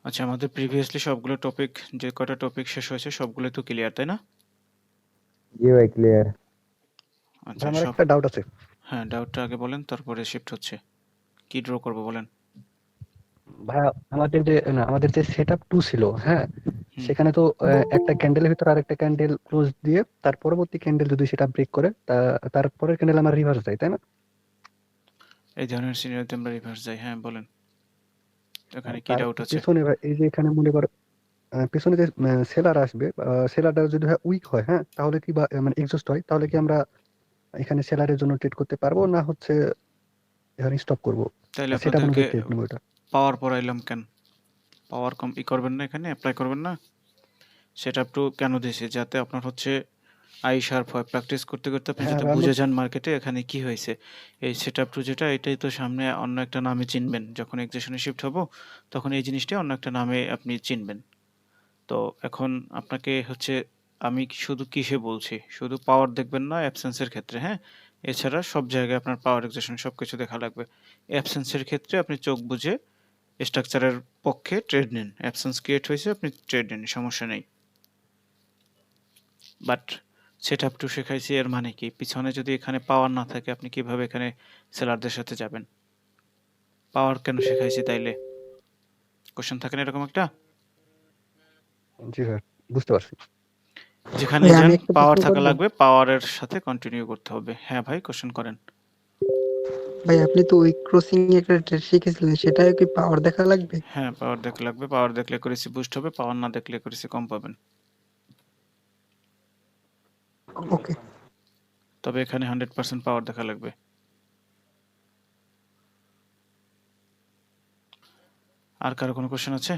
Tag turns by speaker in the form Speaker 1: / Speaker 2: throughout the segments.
Speaker 1: আচ্ছা, আমাদের প্রিভিয়াসলি সবগুলো টপিক, যে কয়টা টপিক শেষ হয়েছে সবগুলো তো ক্লিয়ার, তাই না?
Speaker 2: জি ভাই, ক্লিয়ার।
Speaker 1: আচ্ছা,
Speaker 3: আমার
Speaker 1: সব।
Speaker 3: একটা ডাউট আছে।
Speaker 1: হ্যাঁ, ডাউটটা আগে বলেন, তারপরে শিফট হচ্ছে। কি ড্র করবো বলেন।
Speaker 3: ভাইয়া, আমাদের যে সেটআপ 2 ছিল, হ্যাঁ,
Speaker 1: হুম।
Speaker 3: সেখানে তো একটা ক্যান্ডেলের ভিতর আরেকটা ক্যান্ডেল ক্লোজ দিয়ে তার পরবর্তী ক্যান্ডেল যদি সেটা ব্রেক করে তারপরের ক্যান্ডেল আমার রিভার্স যায়, তাই না?
Speaker 1: এই ধরনের সিনারিওতে আমরা রিভার্স যাই, হ্যাঁ বলেন। এখানে কি
Speaker 3: তার
Speaker 1: ডাউট আছে?
Speaker 3: পিছনে ভাই, এই যে এখানে মনে করো পিছনে যে সেলার আসবে, সেলারটা যদি উইক হয়, হ্যাঁ, তাহলে কি বা মানে এক্সস্ট হয়, তাহলে কি আমরা এখানে সেলারের জন্য ট্রেড করতে পারবো, না হচ্ছে এখানে স্টপ করবো?
Speaker 1: তাইলে
Speaker 3: সেটা
Speaker 1: আপনাদেরকে
Speaker 3: অনুযায়ী ট্রেড নেবো এটা।
Speaker 1: পাওয়ার পড়াইলাম কেন? পাওয়ার কম করবেন না, এখানে অ্যাপ্লাই করবেন না। সেট আপ টু কেন দিয়েছি? যাতে আপনার হচ্ছে আই শার্প হয়, প্র্যাকটিস করতে করতে আপনি
Speaker 3: হ্যাঁ
Speaker 1: যাতে
Speaker 3: ভাই,
Speaker 1: বুঝে যান মার্কেটে এখানে কি হয়েছে। এই সেট আপ টু যেটা, এটাই তো সামনে অন্য একটা নামে চিনবেন যখন এক্সেশনে শিফট হবো, তখন এই জিনিসটা অন্য একটা নামে আপনি চিনবেন। তো এখন আপনাকে হচ্ছে, আমি শুধু কিসে বলছি, শুধু পাওয়ার দেখবেন না অ্যাবসেন্সের ক্ষেত্রে, হ্যাঁ। এছাড়া সব জায়গায় আপনার পাওয়ার এক্সেশন সব কিছু দেখা লাগবে। অ্যাবসেন্সের ক্ষেত্রে আপনি চোখ বুঝে স্ট্রাকচারের পক্ষে ট্রেড নিন, অ্যাবসেন্স ক্রিয়েট হয়েছে আপনি ট্রেড নিন, সমস্যা নেই। বাট সেট আপ টু শেখাইছি, এর মানে কি? পিছনে যদি এখানে পাওয়ার না থাকে আপনি কিভাবে এখানে সেলারদের সাথে যাবেন? পাওয়ার কেন শেখাইছি তাইলে? কোশ্চেন থাকে না এরকম একটা?
Speaker 3: জি ভাই, বুঝতে পারছি।
Speaker 1: যেখানে
Speaker 4: ভাই,
Speaker 1: যান
Speaker 4: আমি একটা
Speaker 1: পাওয়ার
Speaker 4: প্রশ্ন
Speaker 1: থাকা
Speaker 4: করবো।
Speaker 1: লাগবে, পাওয়ারের সাথে কন্টিনিউ করতে হবে। হ্যাঁ ভাই, কোশ্চেন করেন।
Speaker 4: ভাই, আপনি তো ওই ক্রসিং একটা ট্রেড শিখেছিলেন, সেটাও কি পাওয়ার দেখা লাগবে?
Speaker 1: হ্যাঁ, পাওয়ার দেখলে লাগবে। পাওয়ার দেখলে করেছি বুস্ট হবে, পাওয়ার না দেখলে করেছি কম পাবেন।
Speaker 4: ওকে।
Speaker 1: তবে এখানে 100% পাওয়ার দেখা লাগবে। আর কারো কোনো কোশ্চেন আছে?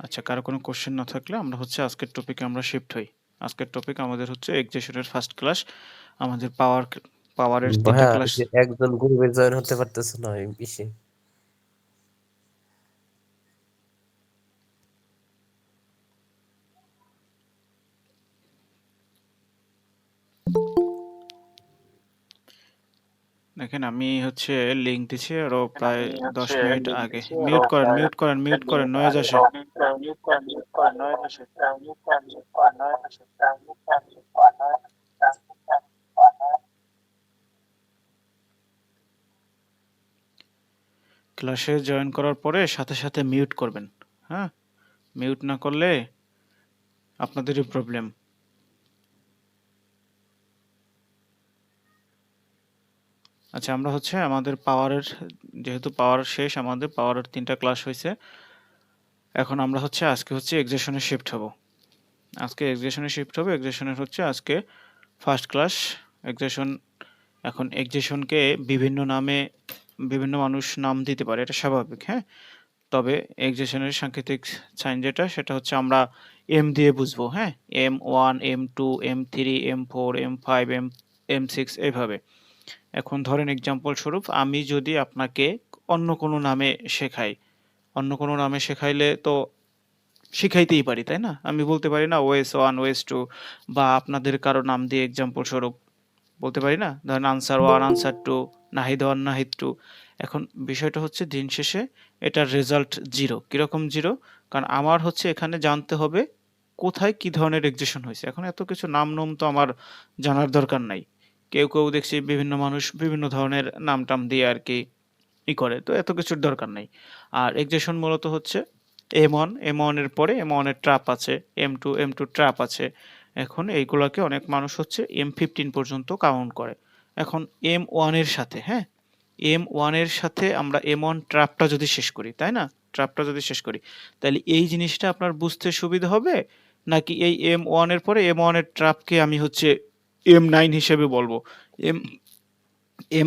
Speaker 1: আচ্ছা, কারো কোনো কোশ্চেন না থাকলে আমরা হচ্ছে আজকের টপিকে আমরা শিফট হই। আজকের টপিক আমাদের হচ্ছে এক্সেশনের ফার্স্ট ক্লাস। আমাদের পাওয়ারের 3টা
Speaker 5: ভাইয়া,
Speaker 1: ক্লাস।
Speaker 5: যে একজন গ্রুপে জয়েন হতে পারতেছে না এই ইসে।
Speaker 1: দেখেন, আমি হচ্ছে লিংক দিছি আরো প্রায় 10 মিনিট আগে। মিউট করেন, মিউট করেন, মিউট করেন, নয়েজ আসে। ক্লাসে জয়েন করার পরে সাথে সাথে মিউট করবেন, হ্যাঁ। মিউট না করলে আপনাদেরই প্রবলেম। আচ্ছা, আমরা হচ্ছে আমাদের পাওয়ারের, যেহেতু পাওয়ার শেষ, আমাদের পাওয়ারের 3টা ক্লাস হয়েছে। এখন আমরা হচ্ছে আজকে হচ্ছে এক্সেশনে শিফট হব। আজকে এক্সেশনে শিফট হবে। এক্সেশনের হচ্ছে আজকে ফার্স্ট ক্লাস এক্সেশন। এখন এক্সেশনকে বিভিন্ন নামে বিভিন্ন মানুষ নাম দিতে পারে, এটা স্বাভাবিক, হ্যাঁ। তবে এক্সেশনের সাংকেতিক সাইন যেটা, সেটা হচ্ছে আমরা এম দিয়ে বুঝবো, হ্যাঁ। M1, M2, M3, M4, M5, M6 এইভাবে। এখন ধরেন এক্সাম্পল স্বরূপ আমি যদি আপনাকে অন্য কোনো নামে শেখাই, অন্য কোনো নামে শেখাইলে তো শিখাইতেই পারি, তাই না? আমি বলতে পারি না OS1, OS2, বা আপনাদের কারো নাম দিয়ে এক্সাম্পল স্বরূপ বলতে পারি না? ধরেন আনসার 1, আনসার 2, নাহিদ 1, নাহিদ 2। এখন বিষয়টা হচ্ছে দিন শেষে এটার রেজাল্ট 0। কিরকম 0? কারণ আমার হচ্ছে এখানে জানতে হবে কোথায় কি ধরনের এক্সেশন হয়েছে। এখন এত কিছু নাম তো আমার জানার দরকার নাই। কেউ দেখছি বিভিন্ন মানুষ বিভিন্ন ধরনের নাম-টাম দিয়ে আরকি করে। তো এত কিছুর দরকার নাই। আর এক্সেশন মূলত হচ্ছে M1 এর পরে M1 এর ট্র্যাপ আছে, M2 ট্র্যাপ আছে। এখন এইগুলাকে অনেক মানুষ হচ্ছে M15 পর্যন্ত কাউন্ট করে। এখন M1 এর সাথে, হ্যাঁ? M1 এর সাথে আমরা M1 ট্র্যাপটা যদি শেষ করি, তাই না? ট্র্যাপটা যদি শেষ করি, তাহলে এই জিনিসটা আপনার বুঝতে সুবিধা হবে, নাকি এই M1 এর পরে M1 এর ট্র্যাপকে আমি হচ্ছে M9 হিসেবে বলবো? এম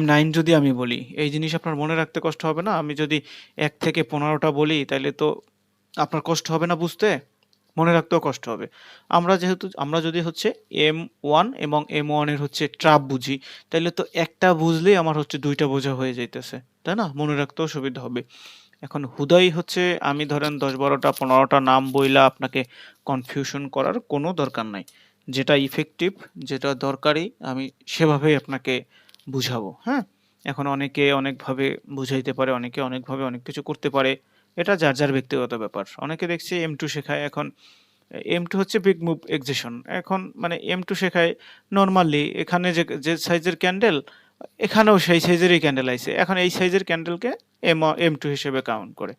Speaker 1: M9 যদি আমি বলি, এই জিনিস আপনার মনে রাখতে কষ্ট হবে না? আমি যদি 1 থেকে 15টা বলি, তাইলে তো আপনার কষ্ট হবে না বুঝতে? মনে রাখতেও কষ্ট হবে। আমরা যদি হচ্ছে M1 এবং M1 এর হচ্ছে ট্র্যাপ বুঝি, তাইলে তো একটা বুঝলেই আমার হচ্ছে 2টা বোঝা হয়ে যাইতেছে। তাই না? মনে রাখতেও সুবিধা হবে। এখন হুদাই হচ্ছে আমি ধরেন 10, 12টা, 15টা নাম বইলা আপনাকে কনফিউশন করার কোনো দরকার নাই। যেটা ইফেক্টিভ, যেটা দরকারি আমি সেভাবেই আপনাকে বুঝাবো, হ্যাঁ? এখন অনেকে অনেকভাবে বুঝাইতে পারে, অনেকে অনেকভাবে অনেক কিছু করতে পারে। এটা যার, যার ব্যক্তিগত ব্যাপার। অনেকে দেখছি M2 শেখায়। এখন M2 হচ্ছে বিগ মুভ এক্সেশন। এখন মানে M2 শেখায় নরমালি এখানে যে সাইজের ক্যান্ডেল, এখানেও সেই সাইজেরই ক্যান্ডেল আইছে। এখন এই সাইজের ক্যান্ডেলকে M2 হিসেবে কাউন্ট করে।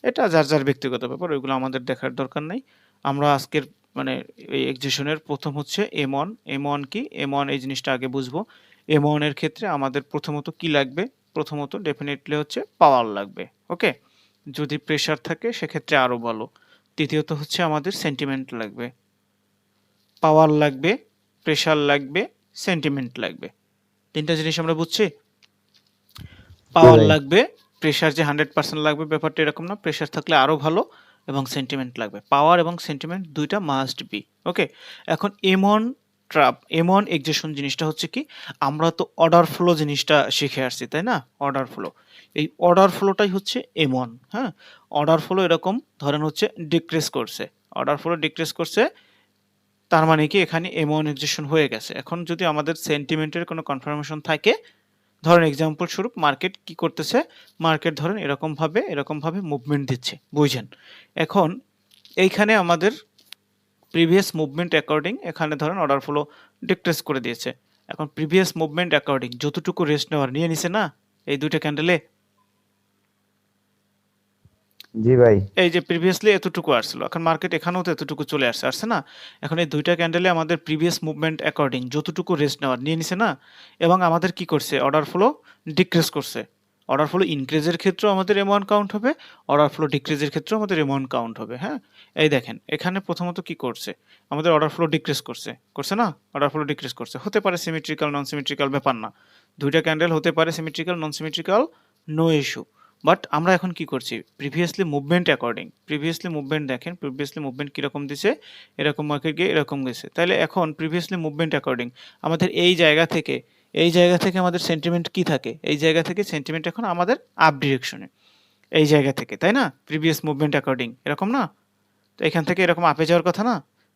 Speaker 1: এটা যার, যার ব্যক্তিগত ব্যাপার। ওইগুলো আমাদের দেখার দরকার নাই। আমরা আজকের মানে এই এক্সেশনের ১ম হচ্ছে M1। M1 কি? M1 এই জিনিসটা আগে বুঝবো। M1 এর ক্ষেত্রে আমাদের প্রথমত কি লাগবে? প্রথমত ডেফিনিটলি হচ্ছে পাওয়ার লাগবে। ওকে? যদি প্রেশার থাকে সেক্ষেত্রে আরো ভালো। দ্বিতীয়ত হচ্ছে আমাদের সেন্টিমেন্ট লাগবে। পাওয়ার লাগবে, প্রেশার লাগবে, সেন্টিমেন্ট লাগবে। ৩ টা জিনিস আমরা বুঝছি? পাওয়ার
Speaker 2: ভাই।
Speaker 1: লাগবে, প্রেশার যে 100% লাগবে ব্যাপারটা এরকম না। প্রেশার থাকলে আরো ভালো এবং সেন্টিমেন্ট লাগবে। পাওয়ার এবং সেন্টিমেন্ট ২ টা মাস্ট বি। ওকে? এখন M1 ট্রাপ, M1 এক্সেশন জিনিসটা হচ্ছে কি? আমরা তো অর্ডার ফ্লো জিনিসটা শিখে আসছি, তাই না? Order flow. এই অর্ডার ফ্লোটাই হচ্ছে M1, হ্যাঁ? অর্ডার ফ্লো এরকম ধরেন হচ্ছে ডিক্রিজ করছে। অর্ডার ফ্লো ডিক্রিজ করছে, তার মানে কি এখানে M1 এক্সেশন হয়ে গেছে। এখন যদি আমাদের সেন্টিমেন্টের কোনো কনফার্মেশন থাকে, ধরেন এক্সাম্পল স্বরূপ মার্কেট কি করতেছে? মার্কেট ধরেন এরকমভাবে মুভমেন্ট দিচ্ছে। বুঝেন? এখন এইখানে আমাদের প্রিভিয়াস মুভমেন্ট অ্যাকর্ডিং এখানে ধরেন অর্ডার ফ্লো ডিক্রিজ করে দিয়েছে। এখন প্রিভিয়াস মুভমেন্ট অ্যাকর্ডিং যতটুকু রেস্ট নেওয়ার নিয়ে নিছে না এই ২ টা ক্যান্ডেলে?
Speaker 2: জি ভাই।
Speaker 1: এই যে প্রিভিয়াসলি এতটুকু আসছিল। এখন মার্কেট এখানেও তো এতটুকু চলে আসছে, আসছে না? এখন এই ২ টা ক্যান্ডেলে আমাদের প্রিভিয়াস মুভমেন্ট অ্যাকর্ডিং যতটুকু রেস্ট নেওয়ার নিয়ে নিছে না? এবং আমাদের কি করছে? অর্ডার ফ্লো ডিক্রিজ করছে। অর্ডার ফ্লো ইনক্রিজের ক্ষেত্রেও আমাদের M1 কাউন্ট হবে, অর্ডার ফ্লো ডিক্রিজের ক্ষেত্রেও আমাদের M1 কাউন্ট হবে, হ্যাঁ? এই দেখেন এখানে প্রথমত কি করছে? আমাদের অর্ডার ফ্লো ডিক্রিজ করছে। করছে না? অর্ডার ফ্লো ডিক্রিজ করছে। হতে পারে সিমেট্রিক্যাল, নন সিমেট্রিক্যাল ব্যাপার না। ২ টা ক্যান্ডেল হতে পারে symmetrical, non symmetrical, no issue. But আমরা এখন কি করছি? Previously movement according. Previously movement দেখেন, প্রিভিয়াসলি মুভমেন্ট কিরকম দিছে? এরকম মার্কেট গিয়ে এরকম গেছে। তাইলে এখন প্রিভিয়াসলি মুভমেন্ট অ্যাকর্ডিং আমাদের এই জায়গা থেকে আমাদের সেন্টিমেন্ট কি থাকে? এই জায়গা থেকে সেন্টিমেন্ট এখন আমাদের আপ ডিরেকশনে। এই জায়গা থেকে, তাই না? প্রিভিয়াস মুভমেন্ট অ্যাকর্ডিং এরকম না? তো এখান থেকে এরকম আপে যাওয়ার কথা না?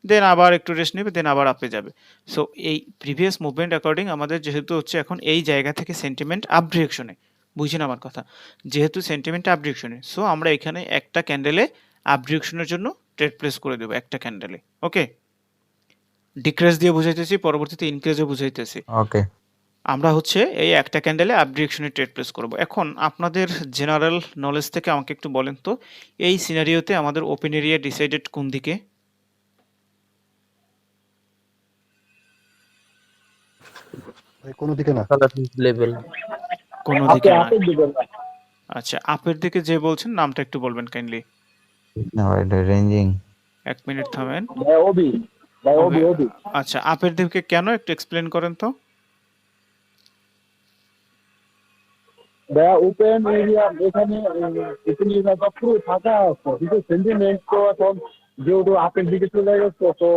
Speaker 1: দেন আবার একটু রেস্ট নেবে, দেন আবার আপে যাবে। সো এই প্রিভিয়াস মুভমেন্ট অ্যাকর্ডিং আমাদের যেহেতু হচ্ছে এখন এই জায়গা থেকে সেন্টিমেন্ট আপ ডিরেকশনে। বুঝছেন আমার কথা? যেহেতু সেন্টিমেন্ট আপ ডিরেকশনে, সো আমরা এখানে একটা ক্যান্ডেলে আপ ডিরেকশনের জন্য ট্রেড প্লেস করে দেব একটা ক্যান্ডেলে। ওকে? ডিক্রিজ দিয়ে বুঝাইতেছি, পরবর্তীতে ইনক্রিজও বুঝাইতেছি।
Speaker 2: ওকে।
Speaker 1: আমরা হচ্ছে এই একটা ক্যান্ডেলে আপ ডিরেকশনে ট্রেড প্লেস করব। এখন আপনাদের জেনারেল নলেজ থেকে আমাকে একটু বলেন তো, এই সিনারিওতে আমাদের ওপেন এরিয়া ডিসাইডেড কোন দিকে?
Speaker 3: ভাই কোনো দিকে না।
Speaker 5: লেভেল
Speaker 1: কোনো দিকে না। আচ্ছা, আপের দিকে যে বলছেন নামটা একটু বলবেন কাইন্ডলি।
Speaker 2: না ভাই, এটা রেঞ্জিং।
Speaker 1: ১ মিনিট থামেন।
Speaker 6: ওবি
Speaker 1: ওকে, আচ্ছা আপের দিকে কেন একটু এক্সপ্লেন করেন তো?
Speaker 6: ওপেন এরিয়া এখানে ওপেন এরিয়াটা পুরো ফাঁকা আছে, কিন্তু সেন্টিমেন্ট তো এখন যেহেতু আপের দিকে চলে গেছে, তো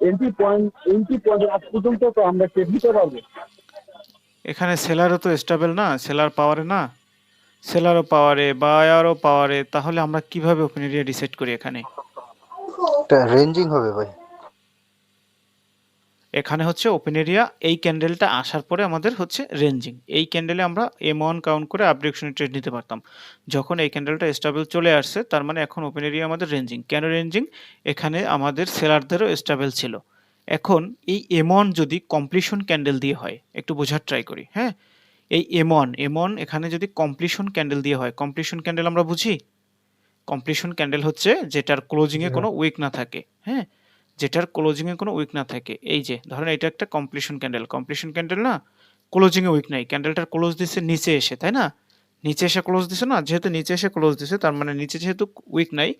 Speaker 6: এন্ট্রি পয়েন্ট আজ পর্যন্ত তো আমরা ট্রেড দিতে পারবো।
Speaker 1: এখানে সেলারও তো স্টেবল না, সেলার পাওয়ারে না, সেলারও পাওয়ারে, বায়ারও পাওয়ারে, তাহলে আমরা কিভাবে ওপেন এরিয়া ডিসাইড করি এখানে?
Speaker 3: এটা রেঞ্জিং হবে ভাই।
Speaker 1: এখানে হচ্ছে ওপেন এরিয়া, এই ক্যান্ডেলটা আসার পরে আমাদের হচ্ছে রেঞ্জিং। এই ক্যান্ডেলে আমরা M1 কাউন্ট করে আপ ডিরেকশনে ট্রেড নিতে পারতাম। যখন এই ক্যান্ডেলটা স্টেবল চলে আসছে, তার মানে এখন ওপেন এরিয়া আমাদের রেঞ্জিং। কেন রেঞ্জিং? এখানে আমাদের সেলারদেরও স্টেবল ছিল। এখন এই M1 যদি কমপ্লিশন ক্যান্ডেল দিয়ে হয়, একটু বোঝার ট্রাই করি, হ্যাঁ? এই M1 এখানে যদি কমপ্লিশন ক্যান্ডেল দিয়ে হয়, কমপ্লিশন ক্যান্ডেল আমরা বুঝি? কমপ্লিশন ক্যান্ডেল হচ্ছে যেটার ক্লোজিং এ কোনো উইক না থাকে, হ্যাঁ? যেটার ক্লোজিং এ কোনো উইক না থাকে। এই যে ধরেন এটা একটা কমপ্লিশন ক্যান্ডেল। কমপ্লিশন ক্যান্ডেল না? ক্লোজিং এ উইক নাই। ক্যান্ডেলটার ক্লোজ দিছে নিচে এসে, তাই না? নিচে এসে ক্লোজ দিছে না? যেহেতু নিচে এসে ক্লোজ দিছে, তার মানে নিচে যেহেতু উইক নাই,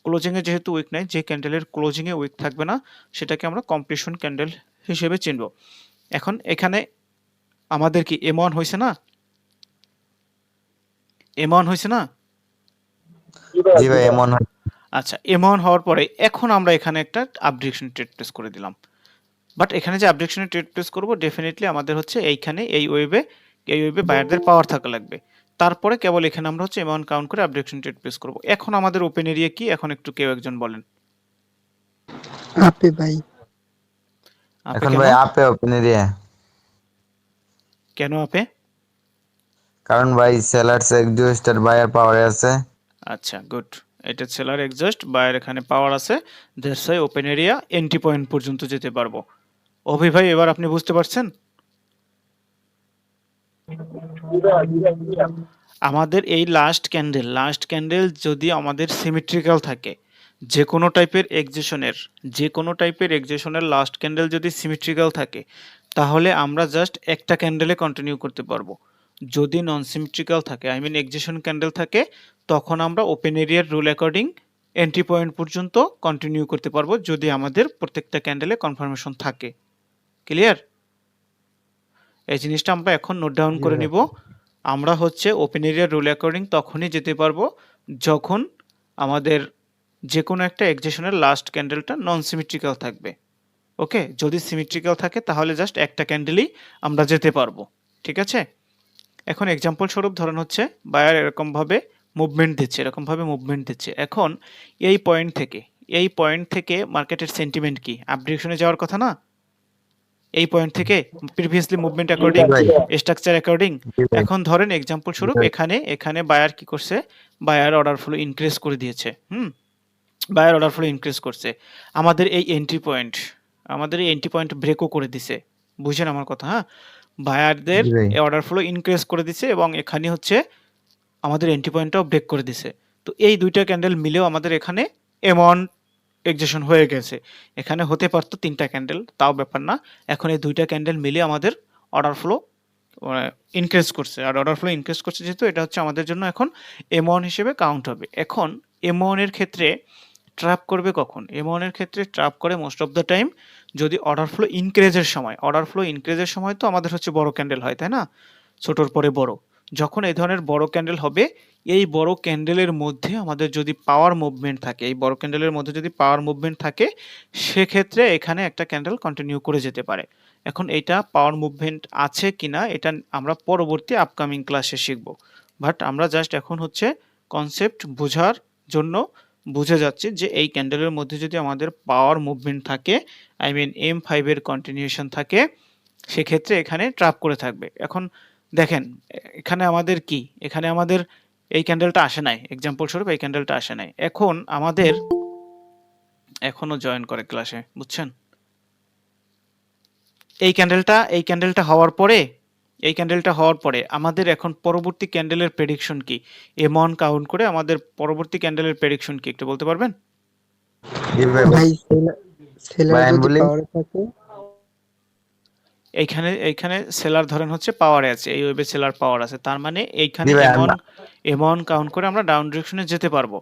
Speaker 1: ক্লোজিং এ যেহেতু উইক নাই, যে ক্যান্ডেলের ক্লোজিং এ উইক থাকবে না সেটাকে আমরা কমপ্লিশন ক্যান্ডেল হিসেবে চিনব। এখন এখানে আমাদের কি M1 হইছে না? M1 হইছে না?
Speaker 2: জি ভাই, এমন হয়।
Speaker 1: আচ্ছা, M1 হওয়ার পরে এখন আমরা এখানে একটা আপ ডিরেকশন ট্রেড প্লেস করে দিলাম। বাট এখানে যে আপ ডিরেকশনে ট্রেড প্লেস করব, ডেফিনিটলি আমাদের হচ্ছে এইখানে এই ওয়েভে বায়ারদের পাওয়ার থাকা লাগবে। তারপরে কেবল এখানে আমরা হচ্ছে M1 কাউন্ট করে আপ ডিরেকশন ট্রেড প্লেস করব। এখন আমাদের ওপেন এরিয়া কি? এখন একটু কেউ একজন বলেন।
Speaker 4: আপে ভাই।
Speaker 1: আপে
Speaker 2: এখন
Speaker 1: কেন?
Speaker 2: ভাই আপে ওপেন এরিয়া।
Speaker 1: কেন আপে?
Speaker 2: কারণ ভাই সেলার্স এক্সিস্টার বায়ার পাওয়ারে আছে।
Speaker 1: আচ্ছা, গুড। এটা সেলার এক্সজস্ট বায়ার এখানে পাওয়ার আছে, that's why open area entry point পর্যন্ত যেতে পারবো। অভি ভাই এবার আপনি বুঝতে পারছেন? আমাদের এই লাস্ট ক্যান্ডেল যদি আমাদের সিমেট্রিক্যাল থাকে, যে কোনো টাইপের এক্সেশনের লাস্ট ক্যান্ডেল যদি সিমেট্রিক্যাল থাকে, তাহলে আমরা জাস্ট একটা ক্যান্ডেলে কন্টিনিউ করতে পারবো। যদি নন সিমেট্রিক্যাল থাকে, আই মিন এক্সেশন ক্যান্ডেল থাকে, তখন আমরা ওপেন এরিয়ার রুল অ্যাকর্ডিং এন্ট্রি পয়েন্ট পর্যন্ত কন্টিনিউ করতে পারবো, যদি আমাদের প্রত্যেকটা ক্যান্ডেলে কনফার্মেশন থাকে। ক্লিয়ার? এই জিনিসটা আমরা এখন নোট ডাউন
Speaker 3: জি
Speaker 1: করে
Speaker 3: ভাই।
Speaker 1: নিব। আমরা হচ্ছে ওপেন এরিয়ার রুল অ্যাকর্ডিং তখনই যেতে পারবো যখন আমাদের যে কোনো একটা এক্সেশনের লাস্ট ক্যান্ডেলটা নন সিমেট্রিক্যাল থাকবে। ওকে, যদি সিমেট্রিক্যাল থাকে তাহলে জাস্ট একটা ক্যান্ডেলই আমরা যেতে পারবো। ঠিক আছে? এখন এক্সাম্পল স্বরূপ ধরেন হচ্ছে বায়ার এরকমভাবে মুভমেন্ট দিচ্ছে। এখন এই পয়েন্ট থেকে মার্কেটের সেন্টিমেন্ট কি? আপ ডিরেকশনে যাওয়ার কথা না? এই পয়েন্ট থেকে প্রিভিয়াসলি মুভমেন্ট অ্যাকর্ডিং,
Speaker 2: ভাই
Speaker 1: স্ট্রাকচার অ্যাকর্ডিং।
Speaker 2: জি ভাই
Speaker 1: এখন ধরেন এক্সাম্পল স্বরূপ
Speaker 2: ভাই।
Speaker 1: এখানে বায়ার কি করছে? বায়ার অর্ডার ফ্লো ইনক্রিজ করে দিয়েছে। বায়ার অর্ডার ফ্লো ইনক্রিজ করছে। আমাদের এই এন্ট্রি পয়েন্ট ব্রেকও করে দিছে। বুঝছেন আমার কথা? হ্যাঁ, বায়ারদের
Speaker 2: জি ভাই
Speaker 1: অর্ডার ফ্লো ইনক্রিজ করে দিছে এবং এখানে হচ্ছে আমাদের এন্ট্রি পয়েন্টটাও ব্রেক করে দিছে। তো এই দুইটা ক্যান্ডেল মিলেও আমাদের এখানে এমন এক্সেশন হয়ে গেছে। এখানে হতে পারতো 3টা ক্যান্ডেল, তাও ব্যাপার না। এখন এই 2টা ক্যান্ডেল মিলে আমাদের অর্ডার ফ্লো ইনক্রিজ করছে। আর অর্ডার ফ্লো ইনক্রিজ করছে যেহেতু, এটা হচ্ছে আমাদের জন্য এখন M1 হিসেবে কাউন্ট হবে। এখন M1 এর ক্ষেত্রে ট্র্যাপ করবে কখন? M1 এর ক্ষেত্রে ট্র্যাপ করে মোস্ট অফ দ্য টাইম যদি অর্ডার ফ্লো ইনক্রিজের সময় তো আমাদের হচ্ছে বড় ক্যান্ডেল হয়, তাই না? ছোটর পরে বড়। যখন এই ধরনের বড় ক্যান্ডেল হবে, এই বড় ক্যান্ডেলের মধ্যে আমাদের যদি পাওয়ার মুভমেন্ট থাকে, সেক্ষেত্রে এখানে একটা ক্যান্ডেল কন্টিনিউ করে যেতে পারে। এখন এইটা পাওয়ার মুভমেন্ট আছে কিনা এটা আমরা পরবর্তী আপকামিং ক্লাসে শিখব। বাট আমরা জাস্ট এখন হচ্ছে কনসেপ্ট বোঝার জন্য বুঝে যাচ্ছি যে এই ক্যান্ডেলের মধ্যে যদি আমাদের পাওয়ার মুভমেন্ট থাকে, আই মিন M5 এর কন্টিনিউশন থাকে, সেক্ষেত্রে এখানে ট্র্যাপ করে থাকবে। এখন দেখেন এখানে আমাদের এই ক্যান্ডেলটা আসে নাই, এক্সাম্পল স্বরূপ এই ক্যান্ডেলটা আসে নাই। এখন আমাদের এখনো জয়েন করে ক্লাসে, বুঝছেন? এই ক্যান্ডেলটা হওয়ার পরে আমাদের এখন পরবর্তী ক্যান্ডেলের প্রেডিকশন কি? M1 কাউন্ট করে আমাদের পরবর্তী ক্যান্ডেলের প্রেডিকশন কি একটু বলতে পারবেন?
Speaker 2: জি ভাই
Speaker 4: ভাই সেলার
Speaker 2: ভাই আমি
Speaker 4: যদি
Speaker 2: বলি
Speaker 4: পাওয়ারে থাকে,
Speaker 1: এইখানে সেলার ধরেন হচ্ছে পাওয়ারে আছে, এই ওয়েবে সেলার পাওয়ার আছে, তার মানে এইখানে
Speaker 2: জি ভাই
Speaker 1: M1 কাউন্ট করে আমরা ডাউন ডিরেকশনে যেতে পারবো।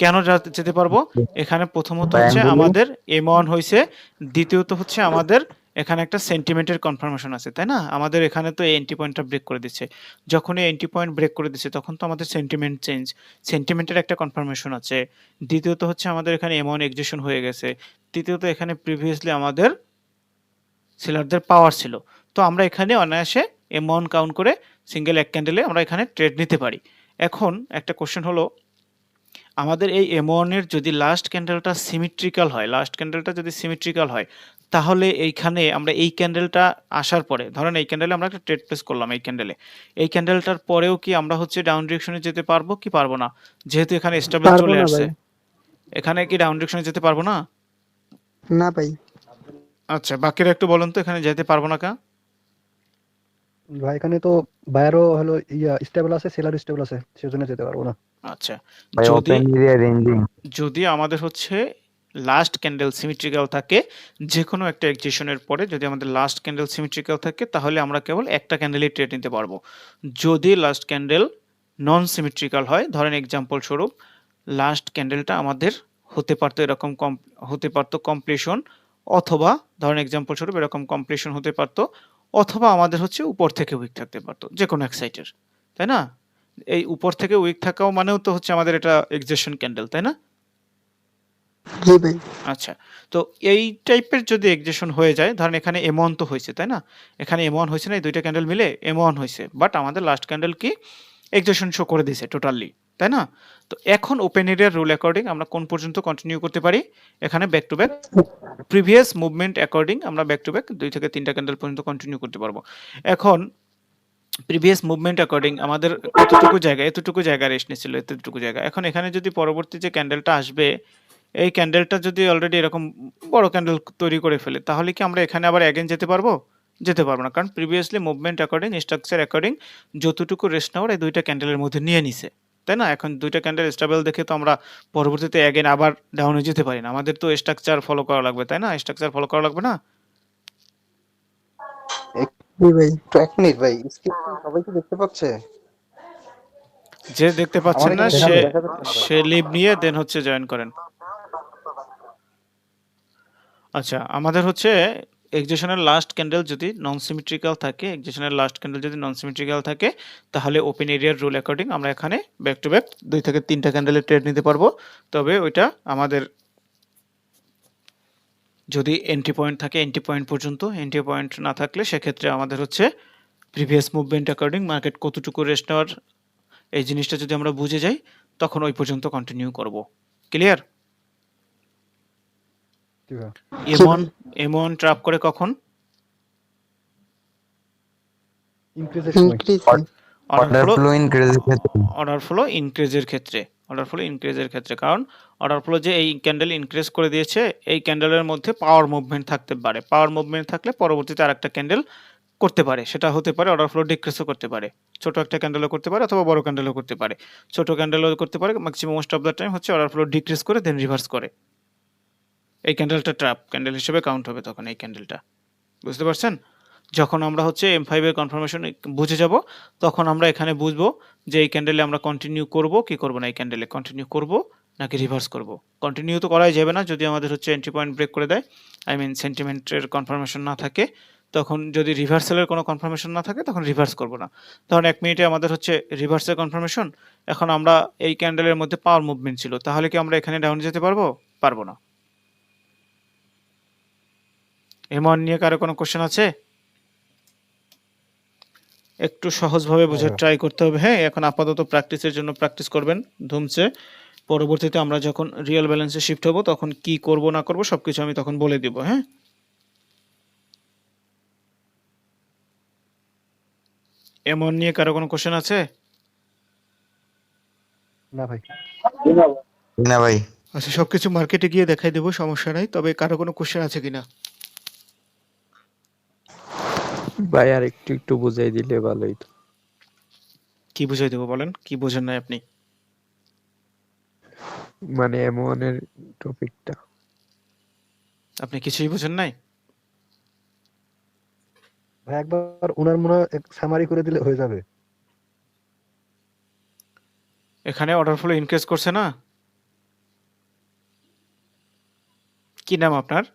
Speaker 1: কেন যেতে পারবো? এখানে প্রথমত
Speaker 2: ভাই
Speaker 1: হচ্ছে
Speaker 2: আমি বলি
Speaker 1: আমাদের M1 হয়েছে, দ্বিতীয়ত হচ্ছে আমাদের এখানে একটা সেন্টিমেন্টের কনফার্মেশন আছে, তাই না? আমাদের এখানে তো এই এন্ট্রি পয়েন্টটা ব্রেক করে দিচ্ছে। যখন এই এন্ট্রি পয়েন্ট ব্রেক করে দিচ্ছে তখন তো আমাদের সেন্টিমেন্টের একটা কনফার্মেশন আছে। দ্বিতীয়ত হচ্ছে আমাদের এখানে M1 এক্সিশন হয়ে গেছে। তৃতীয়ত এখানে প্রিভিয়াসলি আমাদের সেলারদের পাওয়ার ছিল। তো আমরা এখানে অনায়াসে M1 কাউন্ট করে সিঙ্গেল এক ক্যান্ডেলে আমরা এখানে ট্রেড নিতে পারি। এখন একটা কোশ্চেন হলো, আমাদের এই M1 এর যদি লাস্ট ক্যান্ডেলটা সিমেট্রিক্যাল হয়, তাহলে এইখানে আমরা এই ক্যান্ডেলটা আসার পরে, ধরেন এই ক্যান্ডেলে আমরা একটা ট্রেড প্লেস করলাম, এই ক্যান্ডেলটার পরেও কি আমরা হচ্ছে ডাউন ডিরেকশনে যেতে পারবো কি পারবো না? যেহেতু এখানে স্টেবল
Speaker 4: পারবো
Speaker 1: চলে
Speaker 4: না
Speaker 1: আসছে,
Speaker 4: ভাই।
Speaker 1: এখানে কি ডাউন ডিরেকশনে যেতে পারবো না?
Speaker 4: না ভাই,
Speaker 1: আচ্ছা, বাকিরা একটু বলুন তো এখানে যেতে পারবো না কা?
Speaker 3: ভাই এখানে তো বায়ারও হলো স্টেবল আছে, সেলার স্টেবল আছে, সেজন্য যেতে পারবো না।
Speaker 1: আচ্ছা,
Speaker 2: ভাই
Speaker 1: যদি
Speaker 2: ওপেন এরিয়া রেঞ্জিং
Speaker 1: যদি আমাদের হচ্ছে লাস্ট ক্যান্ডেল সিমেট্রিক্যাল থাকে, যে কোনো একটা এক্সিশনের পরে যদি আমাদের লাস্ট ক্যান্ডেল সিমেট্রিক্যাল থাকে, তাহলে আমরা কেবল একটা ক্যান্ডেলই ট্রেড নিতে পারবো। যদি লাস্ট ক্যান্ডেল নন সিমেট্রিক্যাল হয়, ধরেন এক্সাম্পল স্বরূপ লাস্ট ক্যান্ডেলটা আমাদের হতে পারতো কমপ্লিশন, অথবা ধরেন এক্সাম্পল স্বরূপ এরকম কমপ্লিশন হতে পারতো, অথবা আমাদের হচ্ছে উপর থেকে উইক থাকতে পারতো, যে কোনো এক সাইডের, তাই না? এই উপর থেকে উইক থাকাও মানেও তো হচ্ছে আমাদের এটা এক্সিশন ক্যান্ডেল, তাই না?
Speaker 4: জি ভাই।
Speaker 1: আচ্ছা, তো এই টাইপের যদি এক্সিশন হয়ে যায়, ধরেন এখানে M1 তো হয়েছে, তাই না? এখানে M1 হয়েছে না, এই দুইটা ক্যান্ডেল মিলে M1 হয়েছে, বাট আমাদের লাস্ট ক্যান্ডেল কি এক্সিশন শো করে দিয়েছে টোটালি, তাই না? তো এখন ওপেন এরিয়ার রুল অ্যাকর্ডিং আমরা কোন পর্যন্ত কন্টিনিউ করতে পারি? এখানে back to back previous movement according আমরা ব্যাক টু ব্যাক 2 থেকে 3টা ক্যান্ডেল পর্যন্ত কন্টিনিউ করতে পারবো। এখন প্রিভিয়াস মুভমেন্ট অ্যাকর্ডিং আমাদের কতটুকু জায়গা, এতটুকু জায়গা রেস্ট নিচ্ছিল, এতটুকু জায়গা। এখন এখানে যদি পরবর্তী যে ক্যান্ডেলটা আসবে, এই ক্যান্ডেলটা যদি অলরেডি এরকম বড় ক্যান্ডেল তৈরি করে ফেলে, তাহলে কি আমরা এখানে আবার অ্যাগেন যেতে পারবো? যেতে পারবো না, কারণ previously movement according, structure according যতটুকু রেস্ট নেওয়ার এই দুইটা ক্যান্ডেলের মধ্যে নিয়ে নিছে, তাই না? এখন দুইটা ক্যান্ডেল স্টেবল দেখে তো আমরা পরবর্তীতে অ্যাগেন আবার ডাউনে যেতে পারি না, আমাদের তো স্ট্রাকচার ফলো করা লাগবে, তাই না? স্ট্রাকচার ফলো করা লাগবে না?
Speaker 4: জি ভাই।
Speaker 7: তো এক মিনিট ভাই, স্ক্রিন সবাই কি দেখতে পাচ্ছে?
Speaker 1: যে দেখতে
Speaker 7: আমার
Speaker 1: পাচ্ছেন না
Speaker 7: এখানে
Speaker 1: সে
Speaker 7: দেখা যাচ্ছে না ভাই।
Speaker 1: সে লিভ নিয়ে দেন হচ্ছে জয়েন করেন। আচ্ছা, আমাদের হচ্ছে এক্সেশনের লাস্ট ক্যান্ডেল যদি নন সিমেট্রিক্যাল থাকে, এক্সেশনের লাস্ট ক্যান্ডেল যদি নন সিমেট্রিক্যাল থাকে, তাহলে ওপেন এরিয়ার রুল অ্যাকর্ডিং আমরা এখানে ব্যাক টু ব্যাক 2 থেকে 3টা ক্যান্ডেলের ট্রেড নিতে পারবো। তবে ওইটা আমাদের যদি এন্ট্রি পয়েন্ট থাকে এন্ট্রি পয়েন্ট পর্যন্ত, এন্ট্রি পয়েন্ট না থাকলে সেক্ষেত্রে আমাদের হচ্ছে প্রিভিয়াস মুভমেন্ট অ্যাকর্ডিং মার্কেট কতটুকু রেস্ট নেওয়ার এই জিনিসটা যদি আমরা বুঝে যাই, তখন ওই পর্যন্ত কন্টিনিউ করব। ক্লিয়ার?
Speaker 3: জি ভাই।
Speaker 1: এমন ট্র্যাপ করে কখন?
Speaker 3: ইনক্রিজের সময়।
Speaker 4: ইনক্রিজ
Speaker 2: অর্ডার ফ্লো ইনক্রিজের ক্ষেত্রে
Speaker 1: অর্ডার ফ্লো ইনক্রিজের ক্ষেত্রে, অর্ডার ফ্লো ইনক্রিজের ক্ষেত্রে, কারণ অর্ডার ফ্লো যে এই ক্যান্ডেল ইনক্রিজ করে দিয়েছে, এই ক্যান্ডেলের মধ্যে পাওয়ার মুভমেন্ট থাকতে পারে, পাওয়ার মুভমেন্ট থাকলে পরবর্তীতে আরেকটা ক্যান্ডেল করতে পারে, সেটা হতে পারে অর্ডার ফ্লো ডিক্রিজও করতে পারে, ছোট একটা ক্যান্ডেলও করতে পারে অথবা বড় ক্যান্ডেলও করতে পারে, ছোট ক্যান্ডেলও করতে পারে, maximum most of the time হচ্ছে অর্ডার ফ্লো ডিক্রিজ করে দেন রিভার্স করে, এই ক্যান্ডেলটা ট্র্যাপ ক্যান্ডেল হিসেবে কাউন্ট হবে তখন এই ক্যান্ডেলটা। বুঝতে পারছেন? যখন আমরা হচ্ছে M5 এর কনফার্মেশন বুঝে যাব, তখন আমরা এখানে বুঝবো যে এই ক্যান্ডেলে আমরা কন্টিনিউ করব কি করব না, এই ক্যান্ডেলে কন্টিনিউ করব নাকি রিভার্স করব। কন্টিনিউ তো করাই যাবে না যদি আমাদের হচ্ছে এন্ট্রি পয়েন্ট ব্রেক করে দেয়, আই মিন সেন্টিমেন্টের কনফার্মেশন না থাকে, তখন যদি রিভার্সালের কোনো কনফার্মেশন না থাকে তখন রিভার্স করব না। তখন 1 মিনিটে আমাদের হচ্ছে রিভার্সের কনফার্মেশন, এখন আমরা এই ক্যান্ডেলের মধ্যে পাওয়ার মুভমেন্ট ছিল, তাহলে কি আমরা এখানে ডাউন যেতে পারবো? পারবো না। এমন নিয়ে কারো কোনো কোশ্চেন আছে? একটু সহজভাবে বোঝার ট্রাই করতে হবে। হ্যাঁ, এখন আপাতত প্র্যাকটিসের জন্য প্র্যাকটিস করবেন ধুমসে। পরবর্তীতে আমরা যখন রিয়েল ব্যালেন্সে শিফট হব তখন কি করব না করব সবকিছু আমি তখন বলে দিব। হ্যাঁ, এমন নিয়ে কারো কোনো কোশ্চেন আছে?
Speaker 3: না ভাই।
Speaker 2: না ভাই।
Speaker 1: আচ্ছা, সবকিছু মার্কেটে গিয়ে দেখাই দেবো, সমস্যা নাই। তবে কারো কোনো কোশ্চেন আছে কিনা?
Speaker 8: ভাই আর একটু একটু বুঝাই দিলে ভালোই তো।
Speaker 1: কি বুঝাই দেবো বলেন, কি বোঝেন নাই আপনি?
Speaker 8: মানে M1 এর টপিকটা।
Speaker 1: আপনি কিছুই বোঝেন নাই?
Speaker 3: ভাই একবার ওনার মনে হয় সামারি করে দিলে হয়ে যাবে।
Speaker 1: এখানে অর্ডার ফ্লো ইনক্রিজ করছে না? কি নাম আপনার?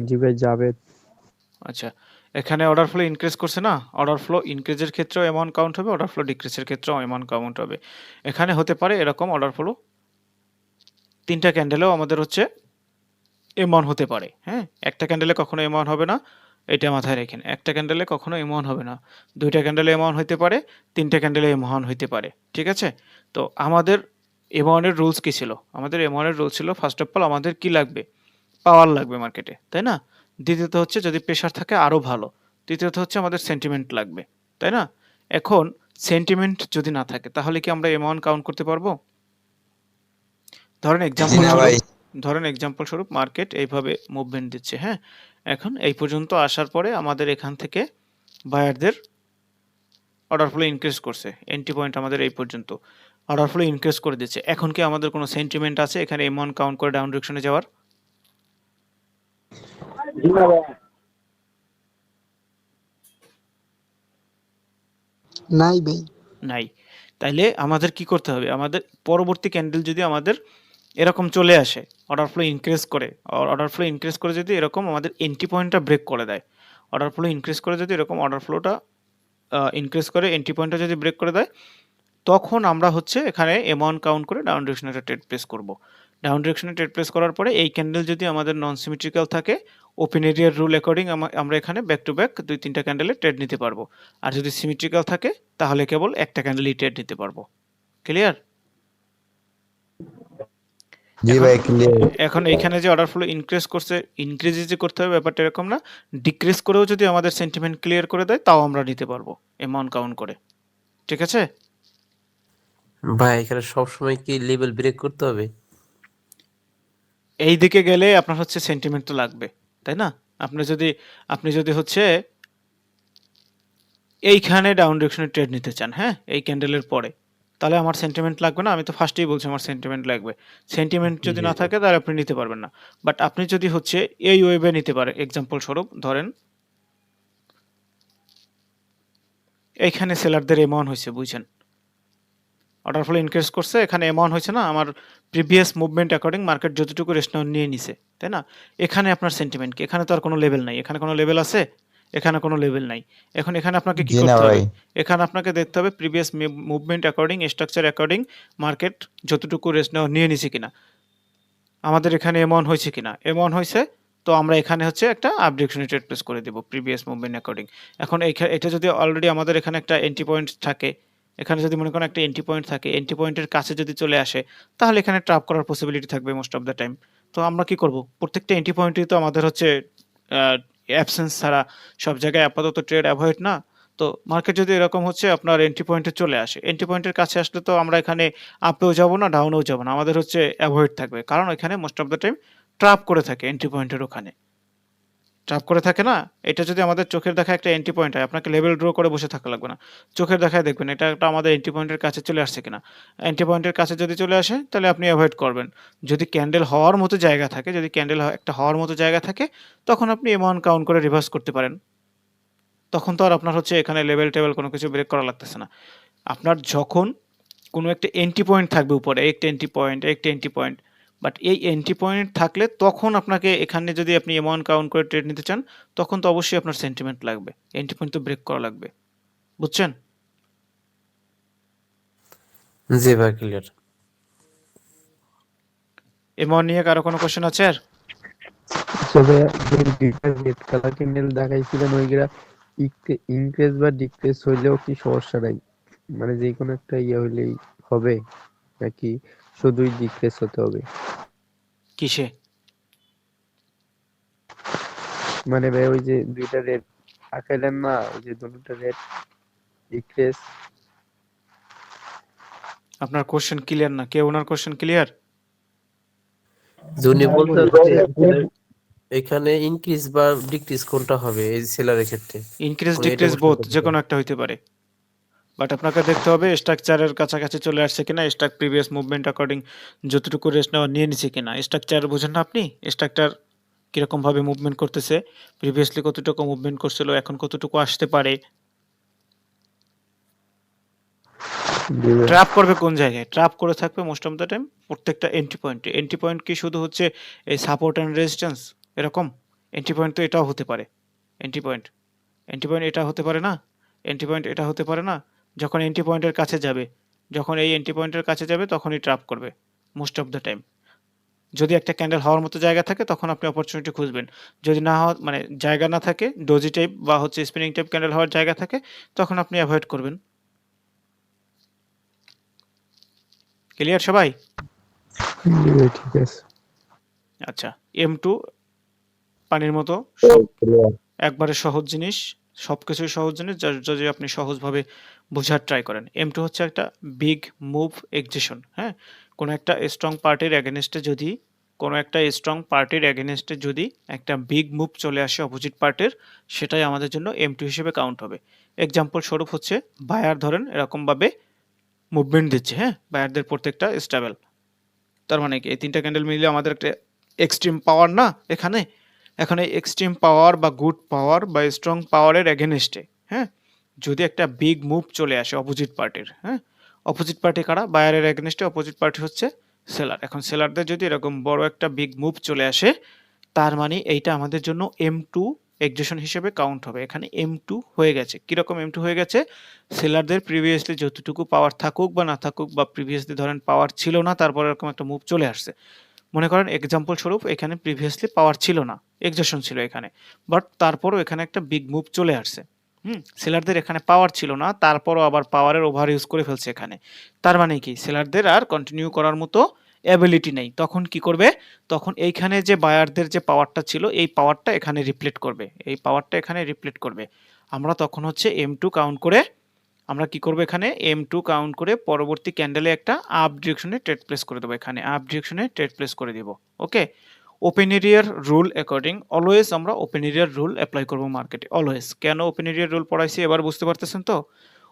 Speaker 8: জি ভাই যাবে।
Speaker 1: আচ্ছা, এখানে অর্ডার ফ্লো ইনক্রিজ করছে না? অর্ডার ফ্লো ইনক্রিজের ক্ষেত্রেও অ্যামাউন্ট কাউন্ট হবে, অর্ডার ফ্লো ডিক্রিজের ক্ষেত্রেও অ্যামাউন্ট কাউন্ট হবে। এখানে হতে পারে এরকম অর্ডার ফ্লো 3টা ক্যান্ডেলেও আমাদের হচ্ছে এমন হতে পারে। হ্যাঁ, একটা ক্যান্ডেলে কখনো এমন হবে না, এটা মাথায় রাখেন। একটা ক্যান্ডেলে কখনো এমন হবে না, 2টা ক্যান্ডেলে এমন হইতে পারে, 3টা ক্যান্ডেলে এমন হইতে পারে। ঠিক আছে? তো আমাদের এমনের রুলস কি ছিল? আমাদের এমনের রুল ছিল ফার্স্ট অফ অল আমাদের কি লাগবে? পাওয়ার লাগবে মার্কেটে, তাই না? দ্বিতীয়ত হচ্ছে যদি প্রেশার থাকে আরো ভালো। তৃতীয়ত হচ্ছে আমাদের সেন্টিমেন্ট লাগবে, তাই না? এখন সেন্টিমেন্ট যদি না থাকে তাহলে কি আমরা এমন কাউন্ট করতে পারবো? ধরেন
Speaker 2: জি না ভাই।
Speaker 1: এক্সাম্পল স্বরূপ মার্কেট এইভাবে মুভমেন্ট দিচ্ছে। হ্যাঁ, এখন এই পর্যন্ত আসার পরে আমাদের এখান থেকে বায়ারদের অর্ডার ফ্লো ইনক্রিজ করছে, এন্ট্রি পয়েন্ট আমাদের এই পর্যন্ত অর্ডার ফ্লো ইনক্রিজ করে দিচ্ছে। এখন কি আমাদের কোনো সেন্টিমেন্ট আছে এখানে এমন কাউন্ট করে ডাউন ডিরেকশনে যাওয়ার?
Speaker 4: নাই ভাই।
Speaker 1: নাই। তাইলে আমাদের কি করতে হবে? আমাদের পরবর্তী ক্যান্ডেল যদি আমাদের এরকম চলে আসে, অর্ডার ফ্লো ইনক্রিজ করে যদি এরকম আমাদের এন্ট্রি পয়েন্টটা ব্রেক করে দেয়, অর্ডার ফ্লো ইনক্রিজ করে যদি এরকম অর্ডার ফ্লোটা ইনক্রিজ করে এন্ট্রি পয়েন্টটা যদি ব্রেক করে দেয়, তখন আমরা হচ্ছে এখানে অ্যামাউন্ট কাউন্ট করে ডাউন ডিরেকশনে একটা ট্রেড প্লেস করব। ডাউন ডিরেকশনে ট্রেড প্লেস করার পরে এই ক্যান্ডেল যদি আমাদের নন সিমেট্রিক্যাল থাকে, ওপেন এরিয়ার রুল অ্যাকর্ডিং আমরা এখানে ব্যাক টু ব্যাক 2-3টা ক্যান্ডেলে ট্রেড নিতে পারবো। আর যদি সিমেট্রিক্যাল থাকে তাহলে কেবল একটা ক্যান্ডেলই ট্রেড নিতে পারবো। ক্লিয়ার?
Speaker 2: জি
Speaker 1: এখন
Speaker 2: ভাই ক্লিয়ার।
Speaker 1: এখন এইখানে যে অর্ডার ফ্লো ইনক্রিজ করছে, ইনক্রিজ যে করতে হবে ব্যাপারটা এরকম না। ডিক্রিজ করেও যদি আমাদের সেন্টিমেন্ট ক্লিয়ার করে দেয় তাও আমরা নিতে পারবো অ্যামাউন্ট কাউন্ট করে। ঠিক আছে?
Speaker 5: ভাই এখানে সবসময় কি লেভেল ব্রেক করতে হবে?
Speaker 1: এই দিকে গেলে আপনার হচ্ছে সেন্টিমেন্ট তো লাগবে, তাই না? আপনি যদি হচ্ছে এইখানে ডাউন ডিরেকশনে ট্রেড নিতে চান, হ্যাঁ? এই ক্যান্ডেলের পরে, তাহলে আমার সেন্টিমেন্ট লাগবে না। আমি তো ফার্স্টেই বলছি আমার সেন্টিমেন্ট লাগবে। সেন্টিমেন্ট যদি
Speaker 5: জি
Speaker 1: না
Speaker 5: জি।
Speaker 1: থাকে তাহলে আপনি নিতে পারবেন না। বাট আপনি যদি হচ্ছে এই ওয়েভে নিতে পারেন, এক্সাম্পল স্বরূপ ধরেন এইখানে সেলারদের এমন হয়েছে, বুঝছেন? অর্ডার ফ্লো ইনক্রিজ করছে, এখানে এমন হয়েছে না, আমার প্রিভিয়াস মুভমেন্ট অ্যাকর্ডিং মার্কেট যতটুকু রেস্ট নিয়ে নিছে, তাই না? এখানে আপনার সেন্টিমেন্ট কি? এখানে তো আর কোনো লেভেল নাই। এখানে কোনো লেভেল আছে? এখানে কোনো লেভেল নাই। এখন এখানে আপনাকে কি
Speaker 2: জি না
Speaker 1: করতে হবে?
Speaker 2: ভাই।
Speaker 1: এখানে আপনাকে দেখতে হবে previous movement according, structure according market যতটুকু রেস্ট নিয়ে নিছে কিনা। আমাদের এখানে এমন হয়েছে কিনা। এমন হয়েছে, তো আমরা এখানে হচ্ছে একটা আপ ডিরেকশনে ট্রেড প্লেস করে দেব প্রিভিয়াস মুভমেন্ট অ্যাকর্ডিং। এখন এটা যদি অলরেডি আমাদের এখানে একটা এন্ট্রি পয়েন্ট থাকে, এখানে যদি মনে করেন একটা এন্ট্রি পয়েন্ট থাকে, এন্ট্রি পয়েন্টের কাছে যদি চলে আসে, তাহলে এখানে ট্র্যাপ করার পসিবিলিটি থাকবে মোস্ট অফ দ্য টাইম। তো আমরা কি করব? প্রত্যেকটা এন্ট্রি পয়েন্টেই তো আমাদের হচ্ছে অ্যাবসেন্স ছাড়া সব জায়গায় আপাতত ট্রেড অ্যাভয়েড না। তো মার্কেট যদি এরকম হচ্ছে আপনার এন্ট্রি পয়েন্টে চলে আসে, এন্ট্রি পয়েন্টের কাছে আসলে তো আমরা এখানে আপেও যাব না, ডাউনেও যাব না। আমাদের হচ্ছে অ্যাভয়েড থাকবে। কারণ এখানে most of the time trap করে থাকে এন্ট্রি পয়েন্টের ওখানে। ট্র্যাপ করে থাকে না? এটা যদি আমাদের চোখের দেখা একটা এন্ট্রি পয়েন্ট হয়, আপনাকে লেভেল ড্র করে বসে থাকা লাগবে না। চোখের দেখায় দেখবেন এটা একটা আমাদের এন্ট্রি পয়েন্টের কাছে চলে আসছে কিনা। এন্ট্রি পয়েন্টের কাছে যদি চলে আসে তাহলে আপনি এভয়েড করবেন। যদি ক্যান্ডেল হওয়ার মতো জায়গা থাকে, যদি ক্যান্ডেল একটা হওয়ার মতো জায়গা থাকে, তখন আপনি এমন কাউন্ট করে রিভার্স করতে পারেন। তখন তো আর আপনার হচ্ছে এখানে লেভেল টেবেল কোনো কিছু ব্রেক করা লাগতেছে না। আপনার যখন কোনো একটা এন্ট্রি পয়েন্ট থাকবে উপরে, একটা এন্ট্রি পয়েন্ট, একটা এন্ট্রি পয়েন্ট। বাট এই এন্ট্রি পয়েন্ট থাকলে তখন আপনাকে এখানে যদি আপনি অ্যামাউন্ট কাউন্ট করে ট্রেড নিতে চান, তখন তো অবশ্যই আপনার সেন্টিমেন্ট লাগবে। এন্ট্রি পয়েন্ট তো ব্রেক করা লাগবে। বুঝছেন?
Speaker 5: জি ভাই ক্লিয়ার।
Speaker 1: অ্যামাউন্ট নিয়ে কারো কোনো কোশ্চেন আছে আর?
Speaker 8: তবে যে দুইটা রেড কালার ক্যান্ডেল দেখাইছিলেন ওইগুলা ইনক্রিজ বা ডিক্রিজ হইলেও কি সমস্যা নাই? মানে যে কোনো একটা ইয়ে হইলেই হবে নাকি শুধুই ডিক্রিজ হতে হবে?
Speaker 1: কিসে?
Speaker 8: মানে ভাই ওই যে দুইটা রেড আঁকাইলেন না, ওই যে দুটো রেড ডিক্রিজ।
Speaker 1: আপনার কোশ্চেন ক্লিয়ার না। কে ওনার কোশ্চেন ক্লিয়ার?
Speaker 5: উনি
Speaker 6: হ্যাঁ,
Speaker 5: বলতে
Speaker 6: বলি।
Speaker 5: চাচ্ছে এখানে ইনক্রিজ বা ডিক্রিজ কোনটা হবে এই সেলারের ক্ষেত্রে?
Speaker 1: ইনক্রিজ
Speaker 5: উনি এটা
Speaker 1: ডিক্রিজ
Speaker 5: কোশ্চেন
Speaker 1: বোথ
Speaker 5: করতে
Speaker 1: যে
Speaker 5: চান।
Speaker 1: কোনো একটা হইতে পারে। বাট আপনাকে দেখতে হবে স্ট্রাকচারের কাছাকাছি চলে আসছে কিনা, স্ট্রাক প্রিভিয়াস মুভমেন্ট অ্যাকর্ডিং যতটুকু রেস্ট নেওয়া নিয়ে নিছে কিনা। স্ট্রাকচার বোঝেন না আপনি? স্ট্রাকচার কিরকম ভাবে মুভমেন্ট করতেছে, প্রিভিয়াসলি কতটুকু মুভমেন্ট করছিল, এখন কতটুকু আসতে পারে,
Speaker 8: জি ভাই।
Speaker 1: ট্র্যাপ করবে কোন জায়গায়, ট্র্যাপ করে থাকবে মোস্ট অফ দ্য টাইম প্রত্যেকটা এন্ট্রি পয়েন্টে। এন্ট্রি পয়েন্ট কি শুধু হচ্ছে এই সাপোর্ট অ্যান্ড রেজিস্ট্যান্স এরকম? এন্ট্রি পয়েন্ট তো এটাও হতে পারে। এন্ট্রি পয়েন্ট এন্ট্রি পয়েন্ট এটা হতে পারে না? এন্ট্রি পয়েন্ট এটা হতে পারে না? যখন এন্ট্রি পয়েন্টের কাছে যাবে, যখন এই এন্ট্রি পয়েন্টের কাছে যাবে তখনই ট্র্যাপ করবে মোস্ট অফ দ্য টাইম। যদি একটা ক্যান্ডেল হওয়ার মতো জায়গা থাকে তখন আপনি অপরচুনিটি খুঁজবেন। যদি না হওয়া মানে জায়গা না থাকে, ডোজি টাইপ বা হচ্ছে স্পিনিং টাইপ ক্যান্ডেল হওয়ার জায়গা থাকে, তখন আপনি অ্যাভয়েড করবেন। ক্লিয়ার সবাই?
Speaker 8: জি ভাই ঠিক আছে।
Speaker 1: আচ্ছা, M2 পানির মতো সব একবারে সহজ জিনিস, সবকিছুই সহজ জিনিস যদি আপনি সহজভাবে বোঝার ট্রাই করেন। M2 হচ্ছে একটা বিগ মুভ এক্সিশন, হ্যাঁ? কোনো একটা স্ট্রং পার্টির এগেনস্টে যদি একটা বিগ মুভ চলে আসে অপোজিট পার্টির, সেটাই আমাদের জন্য M2 হিসেবে কাউন্ট হবে। এক্সাম্পল স্বরূপ হচ্ছে বায়ার ধরেন এরকমভাবে মুভমেন্ট দিচ্ছে, হ্যাঁ? বায়ারদের প্রত্যেকটা স্টেবল। তার মানে কি এই তিনটা ক্যান্ডেল মিলিয়ে আমাদের একটা এক্সট্রিম পাওয়ার না এখানে? এখন এই এক্সট্রিম পাওয়ার বা গুড পাওয়ার বা স্ট্রং পাওয়ারের এগেনস্টে, হ্যাঁ, যদি একটা বিগ মুভ চলে আসে অপোজিট পার্টির, হ্যাঁ, অপোজিট পার্টি কারা? বায়ারের এগেনস্টে অপোজিট পার্টি হচ্ছে সেলার। এখন সেলারদের যদি এরকম বড় একটা বিগ মুভ চলে আসে, তার মানে এইটা আমাদের জন্য M2 এক্সিশন হিসেবে কাউন্ট হবে। এখানে M2 হয়ে গেছে। কিরকম M2 হয়ে গেছে? সেলারদের প্রিভিয়াসলি যতটুকু পাওয়ার থাকুক বা না থাকুক, বা প্রিভিয়াসলি ধরেন পাওয়ার ছিল না, তারপর এরকম একটা মুভ চলে আসছে। মনে করেন এক্সাম্পল স্বরূপ এখানে প্রিভিয়াসলি পাওয়ার ছিল না, এক্সজশন ছিল এখানে, বাট তারপরও এখানে একটা বিগ মুভ চলে আসছে। সেলারদের এখানে পাওয়ার ছিল না, তারপরও আবার পাওয়ারের ওভার ইউজ করে ফেলছে এখানে। তার মানে কি সেলারদের আর কন্টিনিউ করার মতো অ্যাবিলিটি নেই, তখন কি করবে? তখন এইখানে যে বায়ারদের যে পাওয়ারটা ছিল এই পাওয়ারটা এখানে রিপ্লেট করবে, এই পাওয়ারটা এখানে রিপ্লেট করবে। আমরা তখন হচ্ছে M2 কাউন্ট করে আমরা কি করব, এখানে M2 কাউন্ট করে পরবর্তী ক্যান্ডেলে একটা আপ ডিরেকশনে ট্রেড প্লেস করে দেবো, এখানে আপ ডিরেকশনে ট্রেড প্লেস করে দিব। ওকে, ওপেন এরিয়ার রুল অ্যাকর্ডিং অলওয়েজ আমরা ওপেন এরিয়ার রুল অ্যাপ্লাই করব মার্কেটে, অলওয়েজ। কেন ওপেন এরিয়ার রুল পড়াইছি এবার বুঝতে পারতেছেন তো?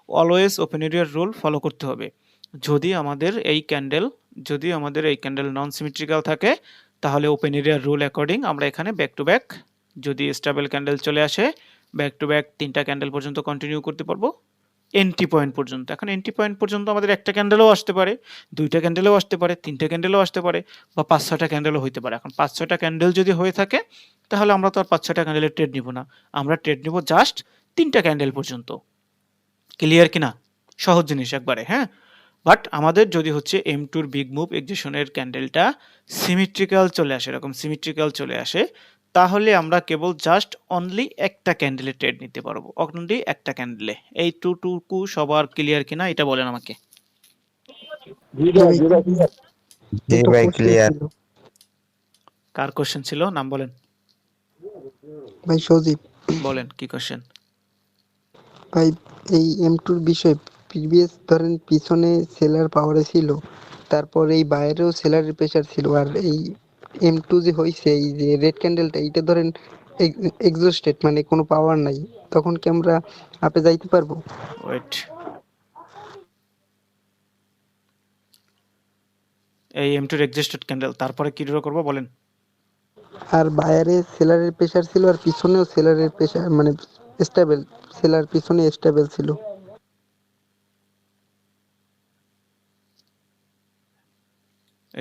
Speaker 1: অলওয়েজ ওপেন এরিয়ার রুল ফলো করতে হবে। যদি আমাদের এই ক্যান্ডেল নন সিমেট্রিক্যাল থাকে তাহলে ওপেন এরিয়ার রুল অ্যাকর্ডিং আমরা এখানে ব্যাক টু ব্যাক, যদি স্টেবল ক্যান্ডেল চলে আসে ব্যাক টু ব্যাক 3টা ক্যান্ডেল পর্যন্ত কন্টিনিউ করতে পারবো এন্ট্রি পয়েন্ট পর্যন্ত। এখন এন্ট্রি পয়েন্ট পর্যন্ত আমাদের একটা ক্যান্ডেলও আসতে পারে, 2টা ক্যান্ডেলও আসতে পারে, 3টা ক্যান্ডেলও আসতে পারে, বা 5-6টা ক্যান্ডেলও হইতে পারে। এখন 5-6টা ক্যান্ডেল যদি হয়ে থাকে তাহলে আমরা তো আর 5-6টা ক্যান্ডেলের ট্রেড নিব না, আমরা ট্রেড নিব জাস্ট 3টা ক্যান্ডেল পর্যন্ত। ক্লিয়ার কিনা? সহজ জিনিস একবারে, হ্যাঁ। বাট আমাদের যদি হচ্ছে M2 বিগ মুভ এক্সিশনের ক্যান্ডেলটা সিমেট্রিক্যাল চলে আসে, এরকম সিমেট্রিক্যাল চলে আসে, তাহলে আমরা কেবল জাস্ট অনলি একটা ক্যান্ডেলে ট্রেড নিতে পারবো, অনলি একটা ক্যান্ডেলে। এই টুকু সবার ক্লিয়ার কিনা এটা বলেন আমাকে।
Speaker 6: জি ভাই, জি ভাই, জি ভাই।
Speaker 2: জি
Speaker 4: একটা
Speaker 2: ভাই
Speaker 4: কোশ্চেন
Speaker 2: ক্লিয়ার।
Speaker 4: ছিল
Speaker 1: কার কোশ্চেন ছিল? নাম বলেন।
Speaker 4: ভাই, সজীব।
Speaker 1: বলেন কি কোশ্চেন।
Speaker 4: ভাই, এই M2 বিষয়ে প্রিভিয়াস ধরেন পিছনে সেলার পাওয়ারে ছিল, তারপর এই বাইরেও সেলারের প্রেসার ছিল, আর এই M2 যে হয়েছে এই যে রেড ক্যান্ডেলটা, এইটা ধরেন এক্সস্টেড, মানে কোনো পাওয়ার নাই, তখন কি আমরা আপে যাইতে পারবো?
Speaker 1: ওয়েট, এই M2 এক্সিস্টেড ক্যান্ডেল, তারপরে কি ড্র করবো বলেন।
Speaker 4: আর বাইরে সেলারের প্রেসার ছিল, আর পিছনেও সেলারের প্রেসার, মানে স্টেবল, সেলার পিছনে স্টেবল ছিল।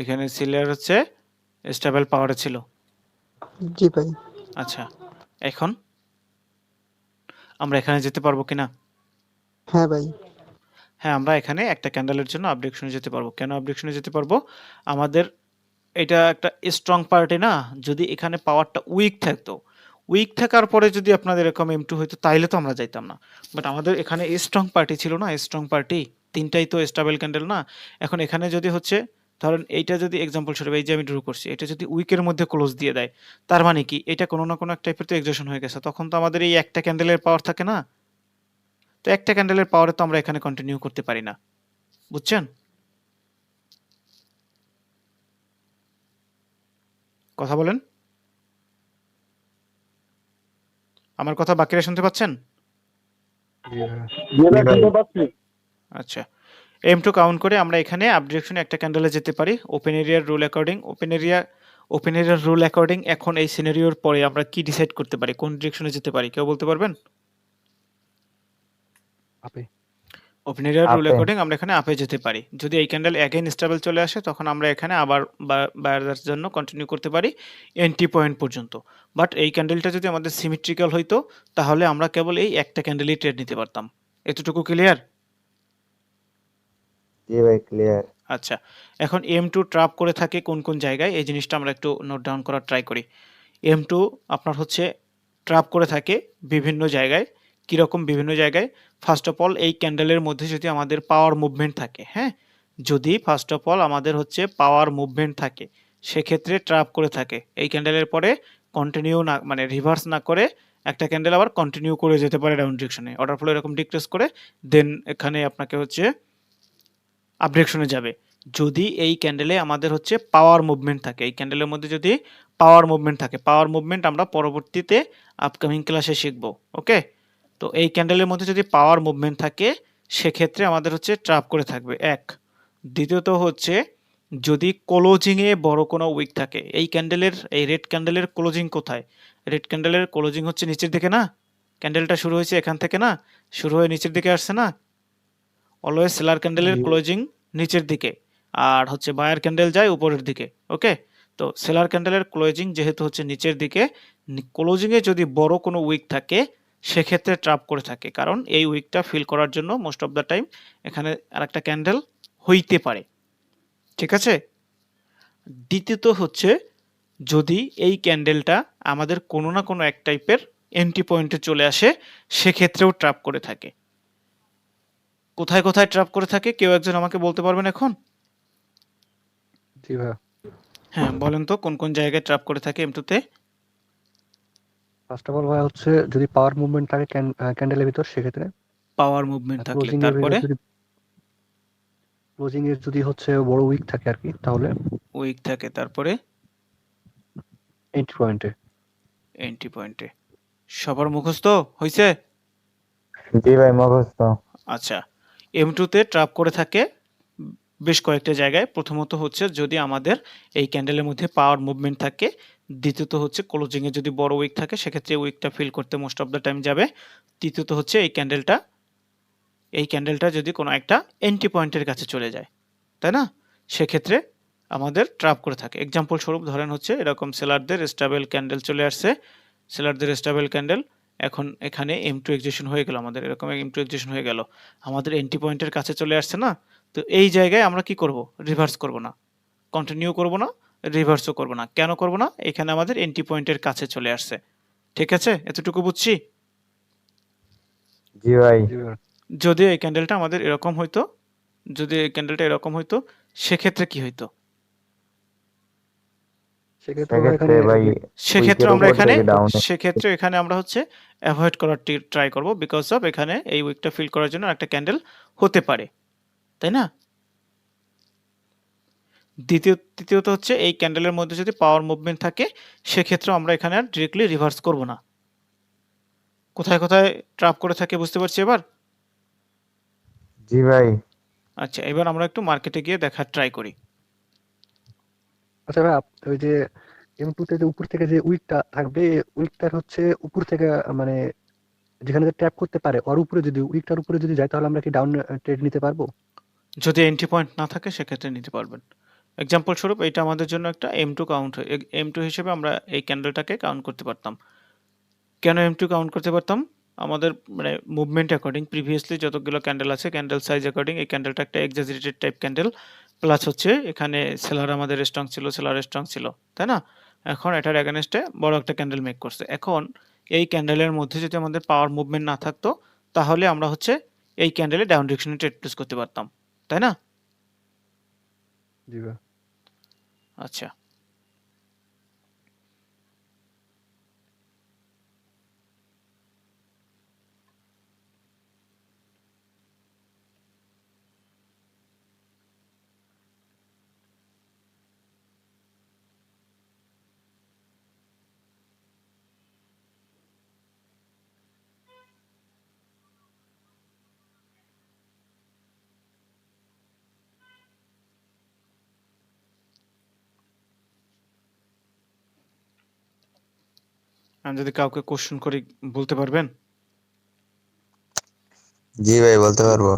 Speaker 1: এখানে সিলার হচ্ছে স্টেবল পাওয়ারে ছিল।
Speaker 4: জি ভাই।
Speaker 1: আচ্ছা, এখন আমরা এখানে যেতে পারবো কিনা?
Speaker 4: হ্যাঁ ভাই।
Speaker 1: হ্যাঁ, আমরা এখানে একটা ক্যান্ডেলের জন্য আপডেশনে যেতে পারবো। কেন আপডেশনে যেতে পারবো? আমাদের এটা একটা স্ট্রং পার্টি না, যদি এখানে পাওয়ারটা উইক থাকতো, উইক থাকার পরে যদি আপনাদের এরকম M2 হইতো তাইলে তো আমরা যাইতাম না। বাট আমাদের এখানে স্ট্রং পার্টি ছিল না, স্ট্রং পার্টি 3টাই তো স্টেবল ক্যান্ডেল না। এখন এখানে যদি হচ্ছে ধরেন এইটা যদি এক্সাম্পল স্বরূপ এই যে আমি ড্র করছি, এটা যদি উইকের মধ্যে ক্লোজ দিয়ে দেয়, তার মানে কি এটা কোনো না কোনো এক টাইপের তো এক্সজেশন হয়ে গেছে, তখন তো আমাদের এই একটা ক্যান্ডেলের পাওয়ার থাকে না। তো একটা ক্যান্ডেলের পাওয়ারে তো আমরা এখানে কন্টিনিউ করতে পারি না, বুঝছেন? কথা বলেন, আমার কথা বাকিরা শুনতে পাচ্ছেন?
Speaker 6: জি ভাই, শুনতে পাচ্ছি।
Speaker 1: আচ্ছা, M2 কাউন্ট করে আমরা এখানে আপ ডিরেকশনে একটা ক্যান্ডেলে যেতে পারি ওপেন এরিয়ার রুল অ্যাকর্ডিং। ওপেন এরিয়ার রুল অ্যাকর্ডিং এখন এই সিনারিওর পরে আমরা কি ডিসাইড করতে পারি, কোন ডিরেকশনে যেতে পারি, কেউ বলতে পারবেন?
Speaker 3: আপে।
Speaker 1: ওপেন এরিয়ার রুল
Speaker 2: আপে।
Speaker 1: অ্যাকর্ডিং আমরা এখানে আপে যেতে পারি। যদি এই ক্যান্ডেল অ্যাগেইন স্টেবল চলে আসে তখন আমরা এখানে আবার বায়ারদের জন্য কন্টিনিউ করতে পারি এন্ট্রি পয়েন্ট পর্যন্ত। বাট এই ক্যান্ডেলটা যদি আমাদের সিমেট্রিক্যাল হইতো তাহলে আমরা কেবল এই একটা ক্যান্ডেলই ট্রেড নিতে পারতাম। এতটুকু ক্লিয়ার?
Speaker 2: জি ভাই ক্লিয়ার।
Speaker 1: আচ্ছা, এখন M2 ট্র্যাপ করে থাকে কোন কোন জায়গায় এই জিনিসটা আমরা একটু নোট ডাউন করার ট্রাই করি। M2 আপনার হচ্ছে ট্র্যাপ করে থাকে বিভিন্ন জায়গায়। কিরকম বিভিন্ন জায়গায়? ফার্স্ট অফ অল এই ক্যান্ডেলের মধ্যে যদি আমাদের পাওয়ার মুভমেন্ট থাকে, হ্যাঁ, যদি ফার্স্ট অফ অল আমাদের হচ্ছে পাওয়ার মুভমেন্ট থাকে সেক্ষেত্রে ট্র্যাপ করে থাকে। এই ক্যান্ডেলের পরে কন্টিনিউ না, মানে রিভার্স না করে একটা ক্যান্ডেল আবার কন্টিনিউ করে যেতে পারে ডাউন ডিরেকশনে, অর্ডার ফ্লো এরকম ডিক্রিজ করে দেন এখানে আপনাকে হচ্ছে আপ ডিরেকশনে যাবে। যদি এই ক্যান্ডেলে আমাদের হচ্ছে পাওয়ার মুভমেন্ট থাকে, এই ক্যান্ডেলের মধ্যে যদি পাওয়ার মুভমেন্ট থাকে, পাওয়ার মুভমেন্ট আমরা পরবর্তীতে আপকামিং ক্লাসে শিখব। ওকে, তো এই ক্যান্ডেলের মধ্যে যদি পাওয়ার মুভমেন্ট থাকে সেক্ষেত্রে আমাদের হচ্ছে ট্র্যাপ করে থাকবে এক। দ্বিতীয়ত হচ্ছে যদি ক্লোজিংয়ে বড় কোনো উইক থাকে, এই ক্যান্ডেলের এই রেড ক্যান্ডেলের ক্লোজিং কোথায়? রেড ক্যান্ডেলের ক্লোজিং হচ্ছে নিচের দিকে না, ক্যান্ডেলটা শুরু হয়েছে এখান থেকে না, শুরু হয়ে নিচের দিকে আসছে না, অলওয়েজ সেলার ক্যান্ডেলের
Speaker 3: জি।
Speaker 1: ক্লোজিং নিচের দিকে আর হচ্ছে বায়ার ক্যান্ডেল যায় উপরের দিকে। ওকে, তো সেলার ক্যান্ডেলের ক্লোজিং যেহেতু হচ্ছে নিচের দিকে, ক্লোজিংয়ে যদি বড় কোনো উইক থাকে সেক্ষেত্রে ট্র্যাপ করে থাকে, কারণ এই উইকটা ফিল করার জন্য মোস্ট অফ দ্য টাইম এখানে আরেকটা ক্যান্ডেল হইতে পারে। ঠিক আছে, দ্বিতীয়ত হচ্ছে যদি এই ক্যান্ডেলটা আমাদের কোনো না কোনো এক টাইপের এন্ট্রি পয়েন্টে চলে আসে সেক্ষেত্রেও ট্র্যাপ করে থাকে। কোথায় কোথায় ট্র্যাপ করে থাকে কেউ একজন আমাকে বলতে পারবেন এখন?
Speaker 3: জি ভাইয়া।
Speaker 1: হ্যাঁ, বলেন তো কোন জায়গায় ট্র্যাপ করে থাকে M2 তে?
Speaker 3: ফার্স্ট অফ অল ভাইয়া হচ্ছে যদি পাওয়ার মুভমেন্ট থাকে ক্যান্ডেলের ভিতর সেক্ষেত্রে,
Speaker 1: পাওয়ার মুভমেন্ট
Speaker 3: আর
Speaker 1: থাকলে তারপরে
Speaker 3: ক্লোজিং এর যদি হচ্ছে বড় উইক থাকে আর কি, তাহলে
Speaker 1: উইক থাকে, তারপরে
Speaker 3: এন্ট্রি পয়েন্টে।
Speaker 1: এন্ট্রি পয়েন্টে। সবার মুখস্থ হইছে?
Speaker 2: জি ভাই মুখস্থ।
Speaker 1: আচ্ছা, M2 তে ট্র্যাপ করে থাকে বেশ কয়েকটা জায়গায়। প্রথমত হচ্ছে যদি আমাদের এই ক্যান্ডেলের মধ্যে পাওয়ার মুভমেন্ট থাকে, দ্বিতীয়ত হচ্ছে ক্লোজিং এ যদি বড় উইক থাকে সেক্ষেত্রে উইকটা ফিল করতে মোস্ট অফ দ্য টাইম যাবে। তৃতীয়ত হচ্ছে এই ক্যান্ডেলটা যদি কোনো একটা এন্ট্রি পয়েন্টের কাছে চলে যায়, তাই না? সেক্ষেত্রে আমাদের ট্র্যাপ করে থাকে। এক্সাম্পল স্বরূপ ধরেন হচ্ছে এরকম সেলারদের স্টেবল ক্যান্ডেল চলে আসছে, সেলারদের স্টেবল ক্যান্ডেল, এখন এখানে M2 এক্সিকিউশন হয়ে গেল, আমাদের এরকম M2 এক্সিকিউশন হয়ে গেল, আমাদের এন্ট্রি পয়েন্টের কাছে চলে আসছে না? তো এই জায়গায় আমরা কি করব? রিভার্স করব না, কন্টিনিউ করব না, রিভার্সও করব না। কেন করব না? এখানে আমাদের এন্ট্রি পয়েন্টের কাছে চলে আসছে। ঠিক আছে, এতটুকু বুঝছি।
Speaker 2: জি ভাই।
Speaker 3: জি ভাইয়া।
Speaker 1: যদি এই ক্যান্ডেলটা আমাদের এরকম হইতো, যদি এই ক্যান্ডেলটা এরকম হইতো, সেক্ষেত্রে কি হইতো?
Speaker 3: সেক্ষেত্রে ভাইয়া
Speaker 2: সেক্ষেত্রে
Speaker 3: এখানে
Speaker 2: ভাই
Speaker 1: সেক্ষেত্রে
Speaker 2: উইকের
Speaker 1: আমরা
Speaker 2: উপর
Speaker 1: এখানে
Speaker 2: থেকে ডাউন।
Speaker 1: সেক্ষেত্রে এখানে আমরা হচ্ছে অ্যাভয়েড করার ট্রাই করব, বিকজ অফ এখানে এই উইকটা ফিল করার জন্য একটা ক্যান্ডেল হতে পারে, তাই না? তৃতীয়ত হচ্ছে এই ক্যান্ডেলের মধ্যে যদি পাওয়ার মুভমেন্ট থাকে সেক্ষেত্রে আমরা এখানে আর ডিরেক্টলি রিভার্স করব না। কোথায় কোথায় ট্র্যাপ করে থাকে বুঝতে পারছি এবার?
Speaker 2: জি ভাই।
Speaker 1: আচ্ছা, এবার আমরা একটু মার্কেটে গিয়ে দেখার ট্রাই করি।
Speaker 3: আচ্ছা ভাই, ওই যে M2 তে যে উপর থেকে যে উইকটা থাকবে, উইকটার হচ্ছে উপর থেকে মানে যেখানে ট্যাপ করতে পারে ওর উপরে যদি উইকটার উপরে যদি যায় তাহলে আমরা কি ডাউন ট্রেড নিতে পারবো?
Speaker 1: যদি এন্ট্রি পয়েন্ট না থাকে সেক্ষেত্রে নিতে পারবেন। এক্সাম্পল স্বরূপ এটা আমাদের জন্য একটা M2 কাউন্ট, M2 হিসেবে আমরা এই ক্যান্ডেলটাকে কাউন্ট করতে পারতাম। কেন M2 কাউন্ট করতে পারতাম? আমাদের মানে মুভমেন্ট অ্যাকর্ডিং প্রিভিয়াসলি যতগুলো ক্যান্ডেল আছে, ক্যান্ডেল সাইজ অ্যাকর্ডিং এই ক্যান্ডেলটা একটা এক্সাজারেটেড টাইপ ক্যান্ডেল, প্লাস হচ্ছে এখানে সেলার আমাদের স্ট্রং ছিল, সেলার স্ট্রং ছিল, তাই না? এখন এটার এগেনস্টে বড় একটা ক্যান্ডেল মেক করছে। এখন এই ক্যান্ডেলের মধ্যে যদি আমাদের পাওয়ার মুভমেন্ট না থাকতো তাহলে আমরা হচ্ছে এই ক্যান্ডেলে ডাউন ডিরেকশনে ট্রেড প্লেস করতে পারতাম, তাই না?
Speaker 3: জি ভাই।
Speaker 1: আচ্ছা, আমি যদি কাউকে কোশ্চেন করি বলতে পারবেন?
Speaker 2: জি ভাই বলতে পারবো।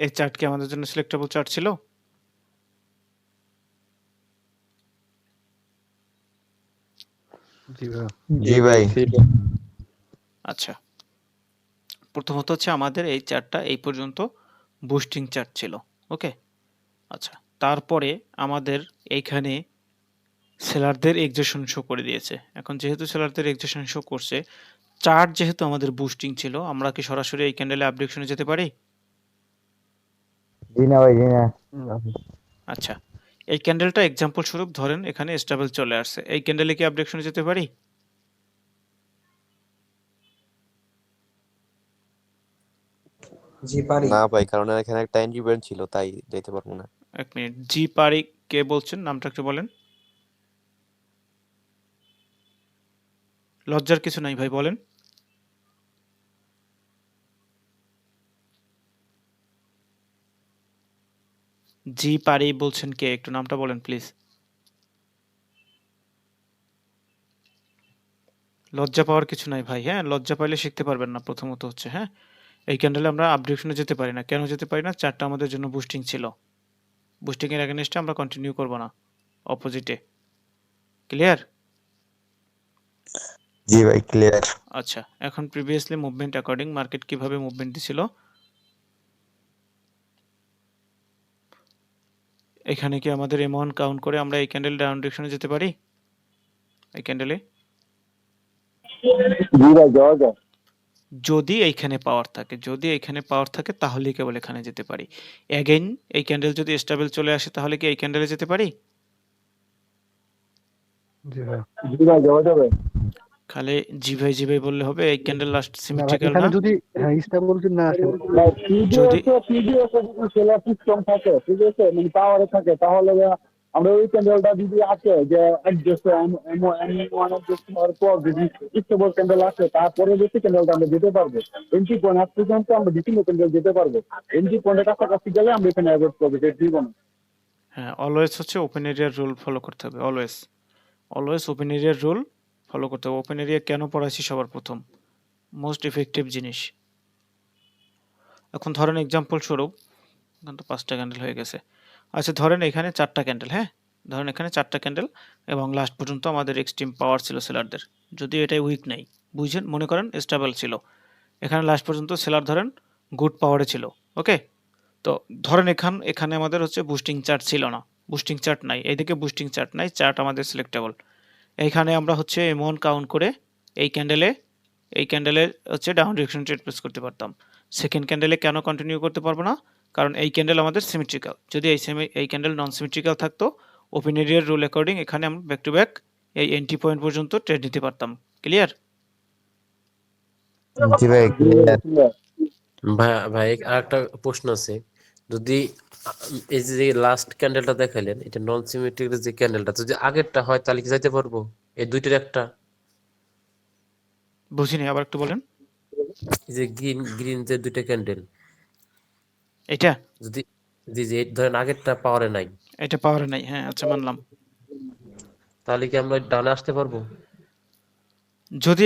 Speaker 1: এই চার্ট কি আমাদের জন্য সিলেক্টেবল চার্ট ছিল?
Speaker 3: জি ভাই।
Speaker 2: জি ভাই।
Speaker 1: আচ্ছা, প্রথমত হচ্ছে আমাদের এই চার্টটা এই পর্যন্ত বুস্টিং চার্ট ছিল, ওকে? আচ্ছা, তারপরে আমাদের এইখানে সেলারদের এক্সেশন শো করে দিয়েছে। এখন যেহেতু সেলারদের এক্সেশন শো করছে, চার্ট যেহেতু আমাদের বুস্টিং ছিল, আমরা কি সরাসরি এই ক্যান্ডেলে আপ ডিরেকশনে যেতে পারি?
Speaker 2: জি না ভাই, জি না।
Speaker 1: আচ্ছা, এই ক্যান্ডেলটা এক্সাম্পল স্বরূপ ধরেন এখানে স্টেবল চলে আসছে, এই ক্যান্ডেলে কি আপ ডিরেকশনে যেতে পারি?
Speaker 7: জি পারি।
Speaker 9: না ভাই, কারণ এখানে একটা এন্ট্রি পয়েন্ট ছিল, তাই যেতে পারবো না।
Speaker 1: এক মিনিট, জি পারি কে বলছেন? নামটা একটু বলেন। লজ্জার কিছু নাই ভাই, বলেন। জি পারি বলছেন কে? একটু নামটা বলেন প্লিজ। লজ্জা পাওয়ার কিছু নাই ভাই, হ্যাঁ? লজ্জা পাইলে শিখতে পারবেন না প্রথমত হচ্ছে, হ্যাঁ? এই ক্যান্ডেলে আমরা আপ ডিরেকশনে যেতে পারি না। কেন যেতে পারি না? চার্টটা আমাদের জন্য বুস্টিং ছিল। বুস্টিং এর এগেইনস্টে আমরা কন্টিনিউ করব না, অপোজিটে। ক্লিয়ার?
Speaker 2: জি ভাই ক্লিয়ার।
Speaker 1: আচ্ছা, এখন প্রিভিয়াসলি মুভমেন্ট অ্যাকর্ডিং মার্কেট কিভাবে মুভমেন্ট দিছিল? এখানে কি আমাদের M1 কাউন্ট করে আমরা এই ক্যান্ডেল ডাউন ডিরেকশনে যেতে পারি? এই ক্যান্ডেলে
Speaker 6: জি ভাই, যাওয়া যায়।
Speaker 1: যদি এইখানে পাওয়ার থাকে, যদি এইখানে পাওয়ার থাকে তাহলেই কেবল এখানে যেতে পারি। এগেইন এই ক্যান্ডেল যদি স্টেবল চলে আসে তাহলে কি এই ক্যান্ডেলে যেতে পারি?
Speaker 3: জি ভাই।
Speaker 6: জি ভাই, যাওয়া যাবে।
Speaker 1: খালি জি ভাই বললে হবে? এই ক্যান্ডেল লাস্ট
Speaker 3: না ভাই,
Speaker 1: সিমেট্রিক্যাল
Speaker 3: এখানে
Speaker 1: না?
Speaker 3: যদি স্টেবল যদি না আসে
Speaker 6: ভাই
Speaker 1: যদি
Speaker 6: পিডিএস যদি সেলার সিস্টেম থাকে, ঠিক আছে, মানে পাওয়ারে থাকে, তাহলে আমরা ওই ক্যান্ডেলটা যদি আসে যে অ্যাডজাস্ট M1 অ্যাডজাস্ট হওয়ার পর যদি স্টেবল ক্যান্ডেল আসে, তারপরে বেশি ক্যান্ডেলটা আমরা যেতে পারবো। এন্ট্রি পয়েন্ট আজ পর্যন্ত আমরা বিভিন্ন ক্যান্ডেল যেতে পারবো। এন্ট্রি পয়েন্টের কাছাকাছি গেলে আমরা এখানে অ্যাভয়েড করবো, সেটা জীবনে।
Speaker 1: হ্যাঁ, অলওয়েজ হচ্ছে ওপেন এরিয়ার রুল ফলো করতে হবে। অলওয়েজ ওপেন এরিয়ার রুল ফলো করতে হবে। ওপেন এরিয়া কেন পড়াইছি সবার প্রথম? মোস্ট ইফেক্টিভ জিনিস। এখন ধরেন এক্সাম্পল স্বরূপ, এখন তো 5টা ক্যান্ডেল হয়ে গেছে। আচ্ছা ধরেন এখানে 4টা ক্যান্ডেল, হ্যাঁ? ধরেন এখানে 4টা ক্যান্ডেল এবং লাস্ট পর্যন্ত আমাদের এক্সট্রিম পাওয়ার ছিল সেলারদের। যদি এটাই উইক নাই, বুঝছেন? মনে করেন স্টেবল ছিল। এখানে লাস্ট পর্যন্ত সেলার ধরেন গুড পাওয়ারে ছিল। ওকে? তো ধরেন এখানে আমাদের হচ্ছে বুস্টিং চার্ট ছিল না। বুস্টিং চার্ট নাই। এইদিকে বুস্টিং চার্ট নাই, চার্ট আমাদের সিলেক্টেবল। এইখানে আমরা হচ্ছে M1 কাউন্ট করে এই ক্যান্ডেলে হচ্ছে ডাউন ডিরেকশন ট্রেড প্লেস করতে পারতাম। সেকেন্ড ক্যান্ডেলে কেন কন্টিনিউ করতে পারবো না? কারণ এই ক্যান্ডেল আমাদের সিমেট্রিক্যাল। যদি এই ক্যান্ডেল নন সিমেট্রিক্যাল থাকতো, ওপেন এরিয়ার রুল অ্যাকর্ডিং এখানে আমরা ব্যাক টু ব্যাক এই এন্ট্রি পয়েন্ট পর্যন্ত ট্রেড নিতে পারতাম। ক্লিয়ার?
Speaker 2: জি ভাই, ক্লিয়ার।
Speaker 5: ভাই ভাই আর একটা প্রশ্ন আছে। যদি এই যে লাস্ট ক্যান্ডেলটা দেখাইলেন, এটা নন সিমেট্রিক যে ক্যান্ডেলটা, যদি আগেরটা হয় তাহলে কি যাইতে পারবো এই দুইটার একটা?
Speaker 1: বুঝিনি, আবার একটু বলেন।
Speaker 5: এই যে গ্রিন গ্রিন যে দুইটা ক্যান্ডেল,
Speaker 1: এটা
Speaker 5: যদি জি জি ধরেন আগেরটা পাওয়ারে নাই,
Speaker 1: এটা পাওয়ারে নাই, হ্যাঁ আচ্ছা মানলাম।
Speaker 5: তাহলে কি আমরা ডানে আসতে পারবো?
Speaker 1: যদি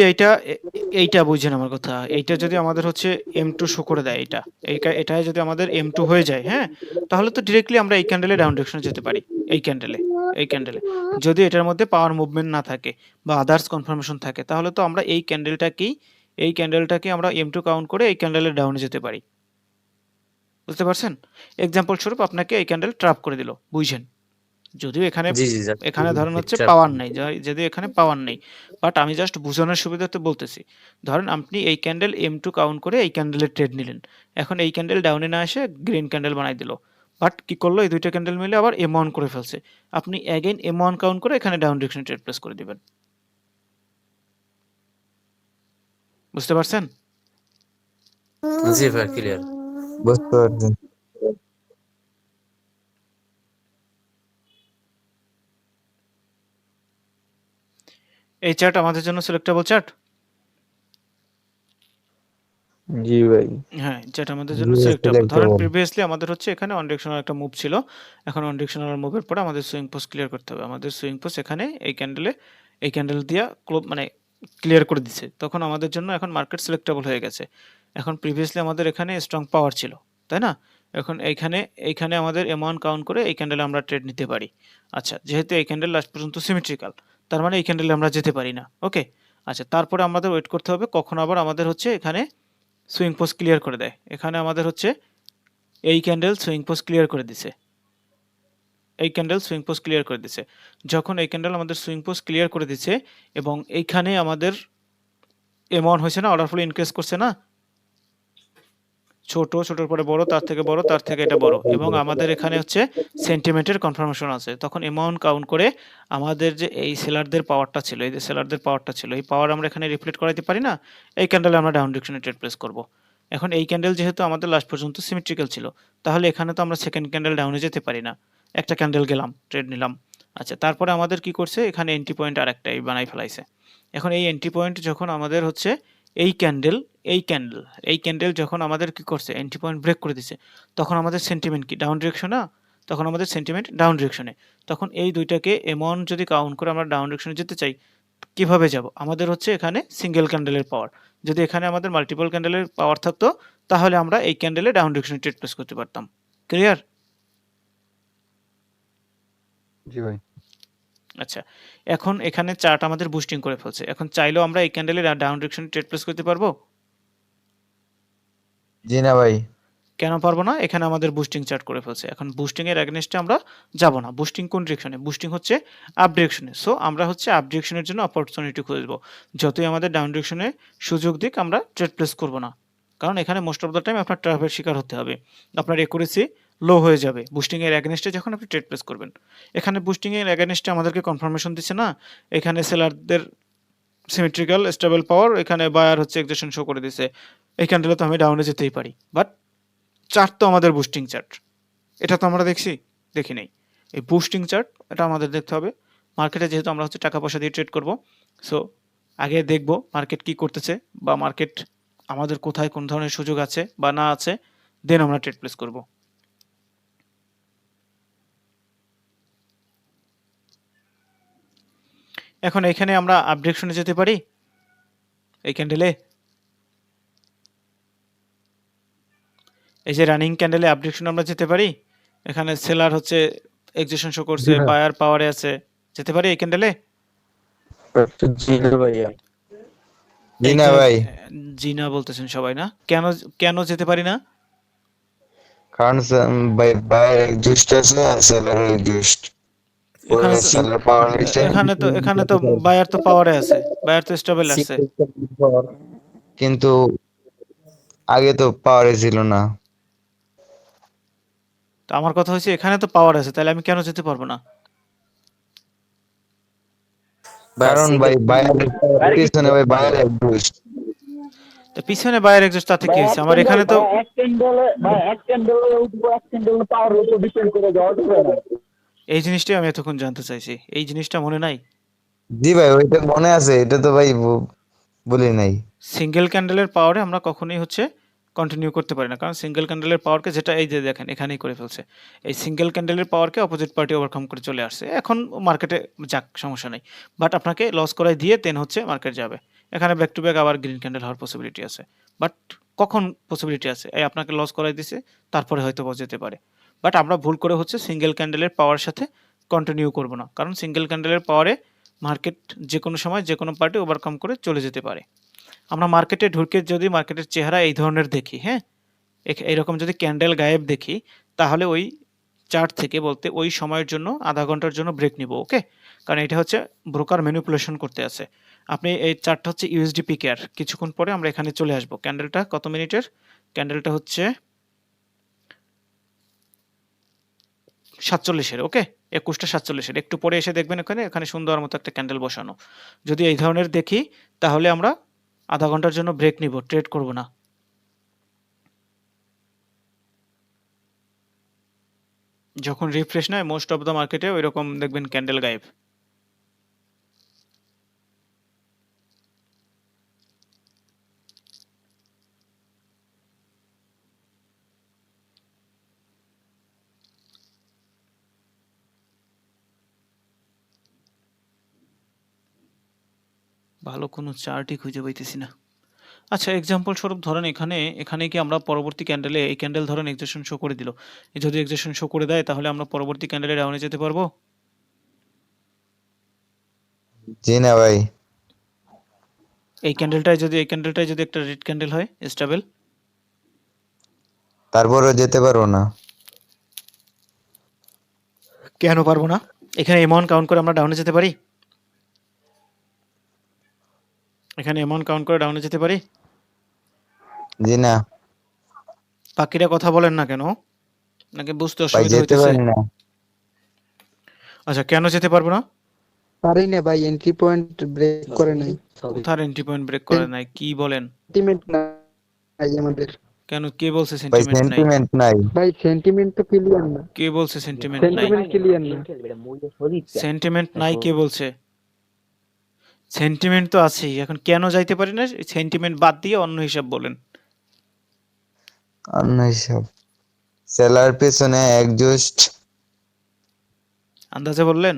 Speaker 1: এইটা বুঝেন আমার কথা, এইটা যদি আমাদের হচ্ছে M2 শো করে দেয়, এটাই যদি আমাদের M2 হয়ে যায়, হ্যাঁ, তাহলে তো ডিরেক্টলি আমরা এই ক্যান্ডেলে ডাউন ডিরেকশনে যেতে পারি। এই ক্যান্ডেলে যদি এটার মধ্যে পাওয়ার মুভমেন্ট না থাকে বা আদার্স কনফার্মেশন থাকে, তাহলে তো আমরা এই ক্যান্ডেলটাকে আমরা M2 কাউন্ট করে এই ক্যান্ডেলের ডাউনে যেতে পারি। বুঝতে পারছেন? এক্সাম্পল স্বরূপ আপনাকে এই ক্যান্ডেল ট্র্যাপ করে দিল, বুঝছেন? যদিও এখানে
Speaker 5: জি জি
Speaker 1: এখানে ধরেন হচ্ছে
Speaker 5: ট্র্যাপ।
Speaker 1: পাওয়ার নেই, যদিও এখানে পাওয়ার নেই, বাট আমি জাস্ট বোঝানোর সুবিধার্থে বলতেছি। ধরেন আপনি এই ক্যান্ডেল M2 কাউন্ট করে এই ক্যান্ডেলের ট্রেড নিলেন। এখন এই ক্যান্ডেল ডাউনে না এসে গ্রিন ক্যান্ডেল বানাই দিল, বাট কি করলো, এই দুইটা ক্যান্ডেল মিলে আবার M1 করে ফেলছে। আপনি অ্যাগেন M1 কাউন্ট করে এখানে ডাউন ডিরেকশনে ট্রেড প্লেস করে দিবেন। বুঝতে পারছেন?
Speaker 5: জি ভাই, ক্লিয়ার।
Speaker 2: বুঝতে পারছি।
Speaker 1: এই চার্ট আমাদের জন্য সিলেক্টেবল চার্ট।
Speaker 8: জি ভাই।
Speaker 1: হ্যাঁ, যেটা আমাদের
Speaker 2: জি
Speaker 1: জন্য
Speaker 2: ভাই,
Speaker 1: সিলেক্টেবল। ধরেন
Speaker 2: selectable।
Speaker 1: প্রিভিয়াসলি আমাদের হচ্ছে এখানে অন ডিরেকশনাল একটা মুভ ছিল। এখন অন ডিরেকশনাল মুভের পরে আমাদের সুইং পোস্ট ক্লিয়ার করতে হবে। আমাদের সুইং পোস্ট এখানে এই ক্যান্ডেল দিয়া মানে ক্লিয়ার করে দিছে। তখন আমাদের জন্য এখন মার্কেট সিলেক্টেবল হয়ে গেছে। এখন প্রিভিয়াসলি আমাদের এখানে স্ট্রং পাওয়ার ছিল, তাই না? এখন এইখানে আমাদের M1 কাউন্ট করে এই ক্যান্ডেলে আমরা ট্রেড নিতে পারি। আচ্ছা, যেহেতু এই ক্যান্ডেল লাস্ট পর্যন্ত সিমেট্রিক্যাল, তার মানে এই ক্যান্ডেলে আমরা যেতে পারি না। ওকে? আচ্ছা, তারপরে আমাদের ওয়েট করতে হবে কখন আবার আমাদের হচ্ছে এখানে সুইং পোস্ট ক্লিয়ার করে দেয়। এখানে আমাদের হচ্ছে এই ক্যান্ডেল সুইং পোস্ট ক্লিয়ার করে দিছে। যখন এই ক্যান্ডেল আমাদের সুইং পোস্ট ক্লিয়ার করে দিচ্ছে এবং এইখানে আমাদের M1 হয়েছে না, অর্ডার ফ্লো ইনক্রিজ করছে না, ছোটর পরে বড়, তার থেকে বড়, তার থেকে এটা বড়, এবং আমাদের এখানে হচ্ছে সেন্টিমেন্টের কনফার্মেশন আছে। তখন অ্যামাউন্ট কাউন্ট করে আমাদের যে এই সেলারদের পাওয়ারটা ছিল, এই পাওয়ার আমরা এখানে রিফ্লেক্ট করাইতে পারি না, এই ক্যান্ডেলে আমরা ডাউন ডিরেকশনে ট্রেড প্লেস করব। এখন এই ক্যান্ডেল যেহেতু আমাদের লাস্ট পর্যন্ত সিমেট্রিক্যাল ছিল, তাহলে এখানে তো আমরা সেকেন্ড ক্যান্ডেল ডাউনে যেতে পারি না। একটা ক্যান্ডেল গেলাম, ট্রেড নিলাম। আচ্ছা, তারপরে আমাদের কি করছে, এখানে এন্ট্রি পয়েন্ট আরেকটাই বানাই ফেলাইছে। এখন এই এন্ট্রি পয়েন্ট যখন আমাদের হচ্ছে এই ক্যান্ডেল যখন আমাদের কি করছে, এন্ট্রি পয়েন্ট ব্রেক করে দিছে, তখন আমাদের সেন্টিমেন্ট কি ডাউন ডিরেকশন না? তখন আমাদের সেন্টিমেন্ট ডাউন ডিরেকশনে। তখন এই দুইটাকে অ্যামাউন্ট যদি কাউন্ট করে আমরা ডাউন ডিরেকশনে যেতে চাই, কিভাবে যাব? আমাদের হচ্ছে এখানে সিঙ্গেল ক্যান্ডেলের পাওয়ার। যদি এখানে আমাদের মাল্টিপল ক্যান্ডেলের পাওয়ার থাকতো, তাহলে আমরা এই ক্যান্ডেলে ডাউন ডিরেকশনে ট্রেড প্লেস করতে পারতাম। ক্লিয়ার?
Speaker 3: জি ভাই।
Speaker 1: আচ্ছা, এখন এখানে চার্ট আমাদের বুস্টিং করে ফেলছে। এখন চাইলেও আমরা এই ক্যান্ডেলে ডাউন ডিরেকশনে ট্রেড প্লেস করতে পারবো?
Speaker 2: জি না ভাই।
Speaker 1: কেন পারবো না? এখানে আমাদের বুস্টিং চার্ট করে ফেলছে। এখন বুস্টিং এর এগেইনস্টে আমরা যাব না। বুস্টিং কোন ডিরেকশনে? বুস্টিং হচ্ছে আপ ডিরেকশনে। সো আমরা হচ্ছে আপ ডিরেকশনের জন্য অপরচুনিটি খুঁজবো। যতই আমাদের ডাউন ডিরেকশনে সুযোগ দিক আমরা ট্রেড প্লেস করব না। কারণ এখানে মোস্ট অফ দ্য টাইম আপনার ট্র্যাপের শিকার হতে হবে। আপনার একুরেসি লো হয়ে যাবে বুস্টিং এর এগেইনস্টে যখন আপনি ট্রেড প্লেস করবেন। এখানে বুস্টিং এর এগেইনস্টে আমাদেরকে কনফার্মেশন দিচ্ছে না। এখানে সেলারদের সিমেট্রিক্যাল স্টেবল পাওয়ার, এখানে বায়ার হচ্ছে এক্সেশন শো করে দিছে। এই ক্যান্ডেলে তো আমি ডাউনে যেতেই পারি। বাট চার্ট তো আমাদের বুস্টিং চার্ট। এটা তো আমরা দেখছি? দেখি নাই। এই বুস্টিং চার্ট এটা আমাদের দেখতে হবে। মার্কেটে যেহেতু আমরা হচ্ছে টাকা পয়সা দিয়ে ট্রেড করব, সো আগে দেখব মার্কেট কি করতেছে বা মার্কেট আমাদের কোথায় কোন ধরনের সুযোগ আছে বা না আছে, দেন আমরা ট্রেড প্লেস করব। এখন এখানে আমরা আপ ডিরেকশনে যেতে পারি এই ক্যান্ডেলে। এই যে রানিং ক্যান্ডেলে আপ ডিরেকশনে আমরা যেতে পারি। এখানে সেলার হচ্ছে এক্সেশন শো করছে,
Speaker 3: জি ভাই।
Speaker 1: বায়ার পাওয়ারে আছে। যেতে পারি এই ক্যান্ডেলে?
Speaker 8: জি না ভাইয়া।
Speaker 2: জি না ভাই,
Speaker 1: জি না বলতেছেন সবাই না? কেন কেন যেতে পারি না?
Speaker 2: কারণ ভাই বাইরে এক্সিস্ট আছে আর সেলার এক্সিস্ট।
Speaker 1: এখানে তো
Speaker 2: সেলার পাওয়ার নিচে,
Speaker 1: এখানে তো বায়ার তো পাওয়ারে আছে, বায়ার তো স্টেবল আছে।
Speaker 2: কিন্তু আগে তো পাওয়ারে ছিল না।
Speaker 1: তো আমার কথা হচ্ছে এখানে তো পাওয়ার আছে, তাহলে আমি কেন যেতে পারবো না?
Speaker 2: কারণ ভাই বাইরে পিছনে ভাই বাইরে এক্সিস্ট।
Speaker 1: তো পিছনে বায়ার এক্সস্ট তাতে কি হয়েছে? আমার এখানে তো
Speaker 6: এক ক্যান্ডেলে পাওয়ার উপর ডিপেন্ড করে যাওয়া যাবে না।
Speaker 1: এই জিনিসটাই আমি এতক্ষণ জানতে চাইছি। এই জিনিসটা মনে নাই?
Speaker 2: জি ভাই, ওইটা মনে আছে, এটা তো ভাই বলি নাই।
Speaker 1: সিঙ্গেল ক্যান্ডেলের পাওয়ারে আমরা কখনোই হচ্ছে কন্টিনিউ করতে পারি না, কারণ সিঙ্গেল ক্যান্ডেলের পাওয়ারকে, যেটা এই যে দেখেন এখানেই করে ফেলছে, এই সিঙ্গেল ক্যান্ডেলের পাওয়ারকে অপোজিট পার্টি ওভারকাম করে চলে আসছে। এখন মার্কেটে যাক, সমস্যা নেই, বাট আপনাকে লস করাই দিয়ে দেন হচ্ছে মার্কেট যাবে। এখানে ব্যাক টু ব্যাক আবার গ্রিন ক্যান্ডেল হওয়ার পসিবিলিটি আছে, বাট কখন পসিবিলিটি আছে? এই আপনাকে লস করাই দিছে, তারপরে হয়তো যেতে পারে। বাট আমরা ভুল করে হচ্ছে সিঙ্গেল ক্যান্ডেলের পাওয়ার সাথে কন্টিনিউ করব না, কারণ সিঙ্গেল ক্যান্ডেলের পাওয়ারে মার্কেট যে কোনো সময় যে কোনো পার্টি ওভারকাম করে চলে যেতে পারে। আমরা মার্কেটে ঢুকে যদি মার্কেটের চেহারা এই ধরনের দেখি, হ্যাঁ, এইরকম যদি ক্যান্ডেল গায়েব দেখি, তাহলে ওই চার্ট থেকে বলতে ওই সময়ের জন্য আধা ঘন্টার জন্য ব্রেক নিব, ওকে? কারণ এটা হচ্ছে ব্রোকার ম্যানিপুলেশন করতে আছে। আপনি এই চার্টটা হচ্ছে ইউএসডি পিকেআর, কিছুক্ষণ পরে আমরা এখানে চলে আসব। ক্যান্ডেলটা কত মিনিটের? ক্যান্ডেলটা হচ্ছে 47-এর, ওকে? 21টা 47-এর। একটু পরে এসে দেখবেন এখানে সুন্দর মতো একটা ক্যান্ডেল বসানো। যদি এই ধরনের দেখি, তাহলে আমরা আধা ঘন্টার জন্য ব্রেক নিব, ট্রেড করব না। যখন রিফ্রেশ নেয় মোস্ট অফ দ্য মার্কেটে ওইরকম দেখবেন ক্যান্ডেল গায়েব। ভালো কোনো চার্টই খুঁজে পাইতেছি না। আচ্ছা, এক্সাম্পল স্বরূপ ধরেন এখানে কি আমরা পরবর্তী ক্যান্ডেলে এই ক্যান্ডেল ধরেন এক্সেশন শো করে দিল। যদি এক্সেশন শো করে দেয়, তাহলে আমরা পরবর্তী ক্যান্ডেলে ডাউনে যেতে পারবো?
Speaker 2: জি না ভাই,
Speaker 1: এই ক্যান্ডেলটাই যদি একটা রেড ক্যান্ডেল হয় স্টেবল,
Speaker 2: তারপরেও যেতে পারবো না।
Speaker 1: কেন পারবো না? এখানে অ্যামাউন্ট কাউন্ট করে আমরা ডাউনে যেতে পারি? এখানে অ্যামাউন্ট কাউন্ট করে ডাউনে যেতে পারি?
Speaker 2: জি না
Speaker 1: বাকিরা কথা বলেন না কেন? নাকি বুঝতে
Speaker 2: ভাই,
Speaker 1: অসুবিধা
Speaker 2: যেতে
Speaker 1: হইতেছে?
Speaker 2: পারি না।
Speaker 1: আচ্ছা, কেন যেতে পারবো না?
Speaker 4: পারি না ভাই, এন্ট্রি পয়েন্ট ব্রেক করে নাই।
Speaker 1: কোথার এন্ট্রি পয়েন্ট ব্রেক করে নাই? কি বলেন?
Speaker 4: সেন্টিমেন্ট নাই আমাদের।
Speaker 1: কেন, কে বলছে
Speaker 2: ভাই
Speaker 1: সেন্টিমেন্ট নাই?
Speaker 2: সেন্টিমেন্ট নাই।
Speaker 4: ভাই সেন্টিমেন্ট তো ক্লিয়ার না,
Speaker 1: কে বলছে সেন্টিমেন্ট নাই?
Speaker 4: সেন্টিমেন্ট ক্লিয়ার না।
Speaker 1: সেন্টিমেন্ট নাই কে বলছে? সেন্টিমেন্ট তো আছেই। এখন কেন যাইতে পারি না, সেন্টিমেন্ট বাদ দিয়ে অন্য হিসাব বলেন।
Speaker 2: অন্য হিসাব, সেলার পেছনে একজস্ট।
Speaker 1: আন্দাজে বললেন?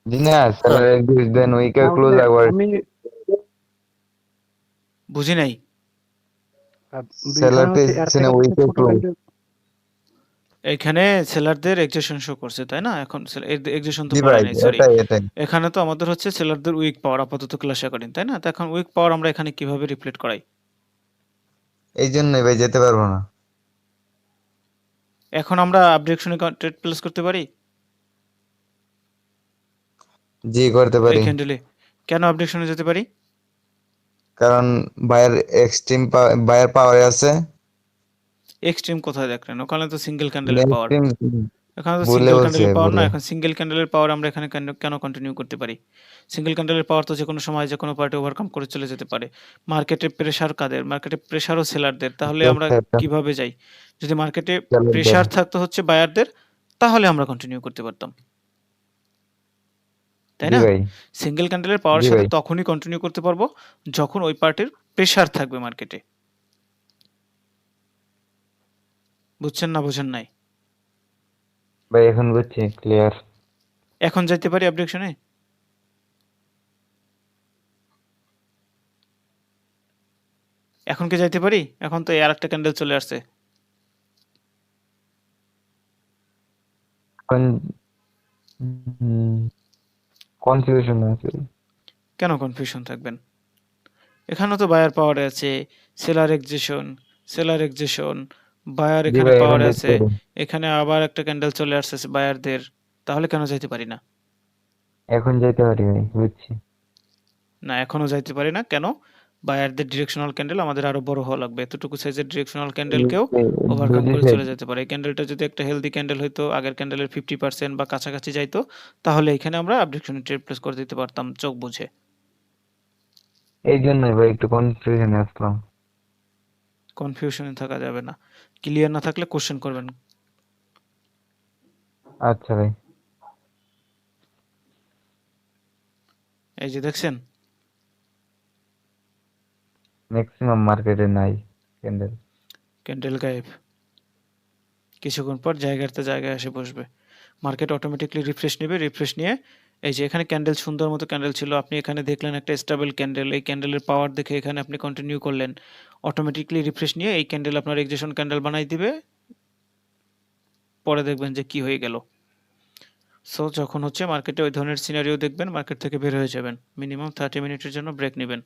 Speaker 2: জি না, সেলার একজস্ট দেন উইকে ক্লোজ আওয়ার।
Speaker 3: আমি
Speaker 1: বুঝি নাই।
Speaker 2: সেলার
Speaker 3: বিষয় হচ্ছে এর
Speaker 2: পেছনে
Speaker 3: থেকে
Speaker 2: উইকে
Speaker 3: ছোট
Speaker 2: ক্লোজ।
Speaker 3: candle-
Speaker 1: এখানে সেলারদের এক্সেশন শো করছে, তাই না? এখন এক্সেশন তো
Speaker 2: জি
Speaker 1: করে
Speaker 2: ভাই,
Speaker 1: নাই, সরি।
Speaker 2: এটাই।
Speaker 1: এখানে তো আমাদের হচ্ছে সেলারদের উইক পাওয়ার আপাতত ক্লাস অ্যাকর্ডিং, তাই না? তো এখন উইক পাওয়ার আমরা এখানে কিভাবে রিফ্লেক্ট করাই?
Speaker 2: এই জন্যই ভাই যেতে পারবো না।
Speaker 1: এখন আমরা আপ ডিরেকশনে ট্রেড প্লেস করতে পারি
Speaker 2: জি করতে
Speaker 1: এই
Speaker 2: পারি,
Speaker 1: ক্যান্ডেলে। কেন আপ ডিরেকশনে যেতে পারি?
Speaker 2: কারণ বায়ার বায়ার পাওয়ারে আছে।
Speaker 1: এক্সট্রিম কোথায় দেখলেন? ওখানে তো সিঙ্গেল ক্যান্ডেলের পাওয়ার।
Speaker 2: এক্সট্রিম
Speaker 1: এখানে তো
Speaker 2: ভুলে
Speaker 1: সিঙ্গেল
Speaker 2: বলছে,
Speaker 1: ক্যান্ডেলের পাওয়ার না।
Speaker 2: ভুলে।
Speaker 1: এখন সিঙ্গেল ক্যান্ডেলের পাওয়ার আমরা এখানে কেন কন্টিনিউ করতে পারি? সিঙ্গেল ক্যান্ডেলের পাওয়ার তো যেকোনো সময় যেকোনো পার্টি ওভারকাম করে চলে যেতে পারে। মার্কেটে প্রেসার কাদের? মার্কেটে প্রেসারও সেলারদের। তাহলে আমরা কিভাবে যাই? যদি মার্কেটে প্রেসার থাকতো হচ্ছে বায়ারদের, তাহলে আমরা কন্টিনিউ করতে পারতাম। তাই
Speaker 2: জি
Speaker 1: না?
Speaker 2: ভাই,
Speaker 1: সিঙ্গেল ক্যান্ডেলের পাওয়ার
Speaker 2: জি
Speaker 1: সাথে
Speaker 2: ভাই।
Speaker 1: তখনই কন্টিনিউ করতে পারবো যখন ওই পার্টির প্রেসার থাকবে মার্কেটে। বুঝছেন না বুঝেন নাই?
Speaker 2: ভাই এখন বুঝছি, ক্লিয়ার।
Speaker 1: এখন যাইতে পারি আপ ডিরেকশনে? এখন কি যাইতে পারি? এখন তো এই আরেকটা ক্যান্ডেল চলে আসছে।
Speaker 2: কনফিউশন আছে।
Speaker 1: কেন কনফিউশন থাকবেন? এখানেও তো বায়ার পাওয়ারে আছে, সেলার এক্সেশন, বায়ার
Speaker 2: জি
Speaker 1: এখানে
Speaker 2: ভাই, এখন
Speaker 1: পাওয়ারে
Speaker 2: দেখতে
Speaker 1: আছে।
Speaker 2: পারি।
Speaker 1: এখানে আবার একটা ক্যান্ডেল চলে আসছে বায়ারদের। তাহলে কেন যাইতে পারি না?
Speaker 2: এখন যেতে পারি ভাই, বুঝছি।
Speaker 1: না, এখনো যাইতে পারি না। কেন? বায়ারদের ডিরেকশনাল ক্যান্ডেল আমাদের আরো বড় হওয়া লাগবে। এতটুকু সাইজের ডিরেকশনাল ক্যান্ডেলকেও ওভারকাম করে
Speaker 2: বুঝেছি।
Speaker 1: চলে যেতে পারে। এই ক্যান্ডেলটা যদি একটা হেলদি ক্যান্ডেল হইতো, আগের ক্যান্ডেলের 50% বা কাছাকাছি যাইতো, তাহলে এখানে আমরা আপ ডিরেকশনে ট্রেড প্লেস করে দিতে পারতাম চোখ বুঝে।
Speaker 2: এই জন্যই ভাই একটু কনফিউশনে আসলাম।
Speaker 1: কনফিউশনে থাকা যাবে না। ক্লিয়ার না থাকলে কোশ্চেন করবেন।
Speaker 2: আচ্ছা ভাই।
Speaker 1: এই যে দেখছেন,
Speaker 2: ম্যাক্সিমাম মার্কেটে নাই ক্যান্ডেল।
Speaker 1: ক্যান্ডেল গায়েব। কিছুক্ষণ পর জায়গায় এসে বসবে। মার্কেট অটোমেটিকলি রিফ্রেশ নেবে। রিফ্রেশ নিয়ে এই যে এখানে ক্যান্ডেল, সুন্দর মতো ক্যান্ডেল ছিল। আপনি এখানে দেখলেন একটা স্টেবল ক্যান্ডেল। এই ক্যান্ডেলের পাওয়ার দেখে এখানে আপনি কন্টিনিউ করলেন। অটোমেটিকলি রিফ্রেশ নিয়ে এই ক্যান্ডেল আপনার এক্সেশন ক্যান্ডেল বানাই দিবে। পরে দেখবেন যে কি হয়ে গেল। সো যখন হচ্ছে মার্কেটে ওই ধরনের সিনারিও দেখবেন, মার্কেট থেকে বের হয়ে যাবেন। মিনিমাম 30 মিনিটের জন্য ব্রেক নেবেন।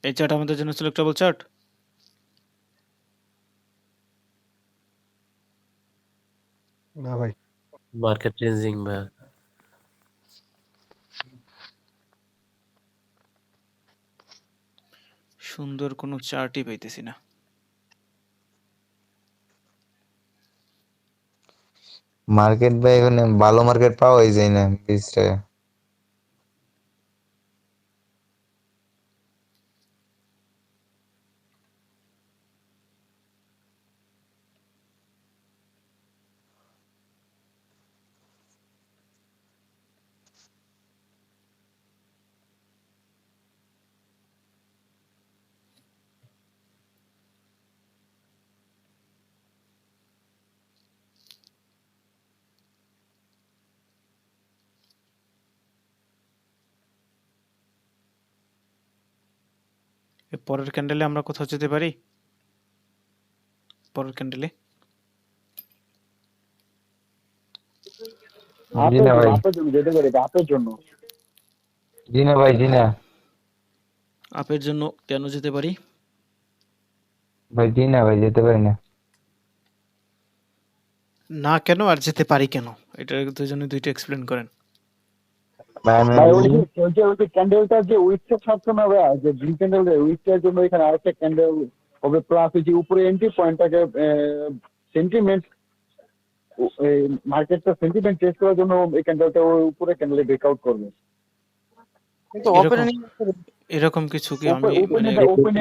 Speaker 1: এই চার্ট আমাদের জন্য সিলেক্টেবল চার্ট।
Speaker 3: না ভাই,
Speaker 5: মার্কেট চেঞ্জিং ভাই।
Speaker 1: সুন্দর কোনো চার্টই পাইতেছি না।
Speaker 2: মার্কেট ভাই এখন ভালো মার্কেট পাওয়াই যায় না 20 টাকা।
Speaker 1: এর পরের ক্যান্ডেলে আমরা কোথাও যেতে পারি? পরের ক্যান্ডেলে
Speaker 2: জি না ভাই,
Speaker 6: আপের জন্য যেতে পারি, আপের জন্য।
Speaker 2: জি না ভাই, জি না
Speaker 1: আপের জন্য কেন যেতে পারি?
Speaker 2: ভাই, জি না ভাই, যেতে পারি না।
Speaker 1: না কেন আর যেতে পারি কেন? এটার দুজনে দুইটা এক্সপ্লেন করেন।
Speaker 2: ভাই আমি
Speaker 6: ভাই
Speaker 2: বলি,
Speaker 6: ওই যে ক্যান্ডেলটা যে উইকটা ছাড়ছে না ভাই, যে গ্রিন ক্যান্ডেল উইকটার জন্য এখানে আরেকটা ক্যান্ডেল হবে, প্লাস যে উপরে এন্ট্রি পয়েন্টটাকে সেন্টিমেন্ট, মার্কেটটা সেন্টিমেন্ট টেস্ট করার জন্য এই ক্যান্ডেলটা ওই উপরে ক্যান্ডেলে ব্রেকআউট করবে।
Speaker 7: কিন্তু ওপেন
Speaker 1: এরকম কিছু কি আমি মানে
Speaker 6: ওপেন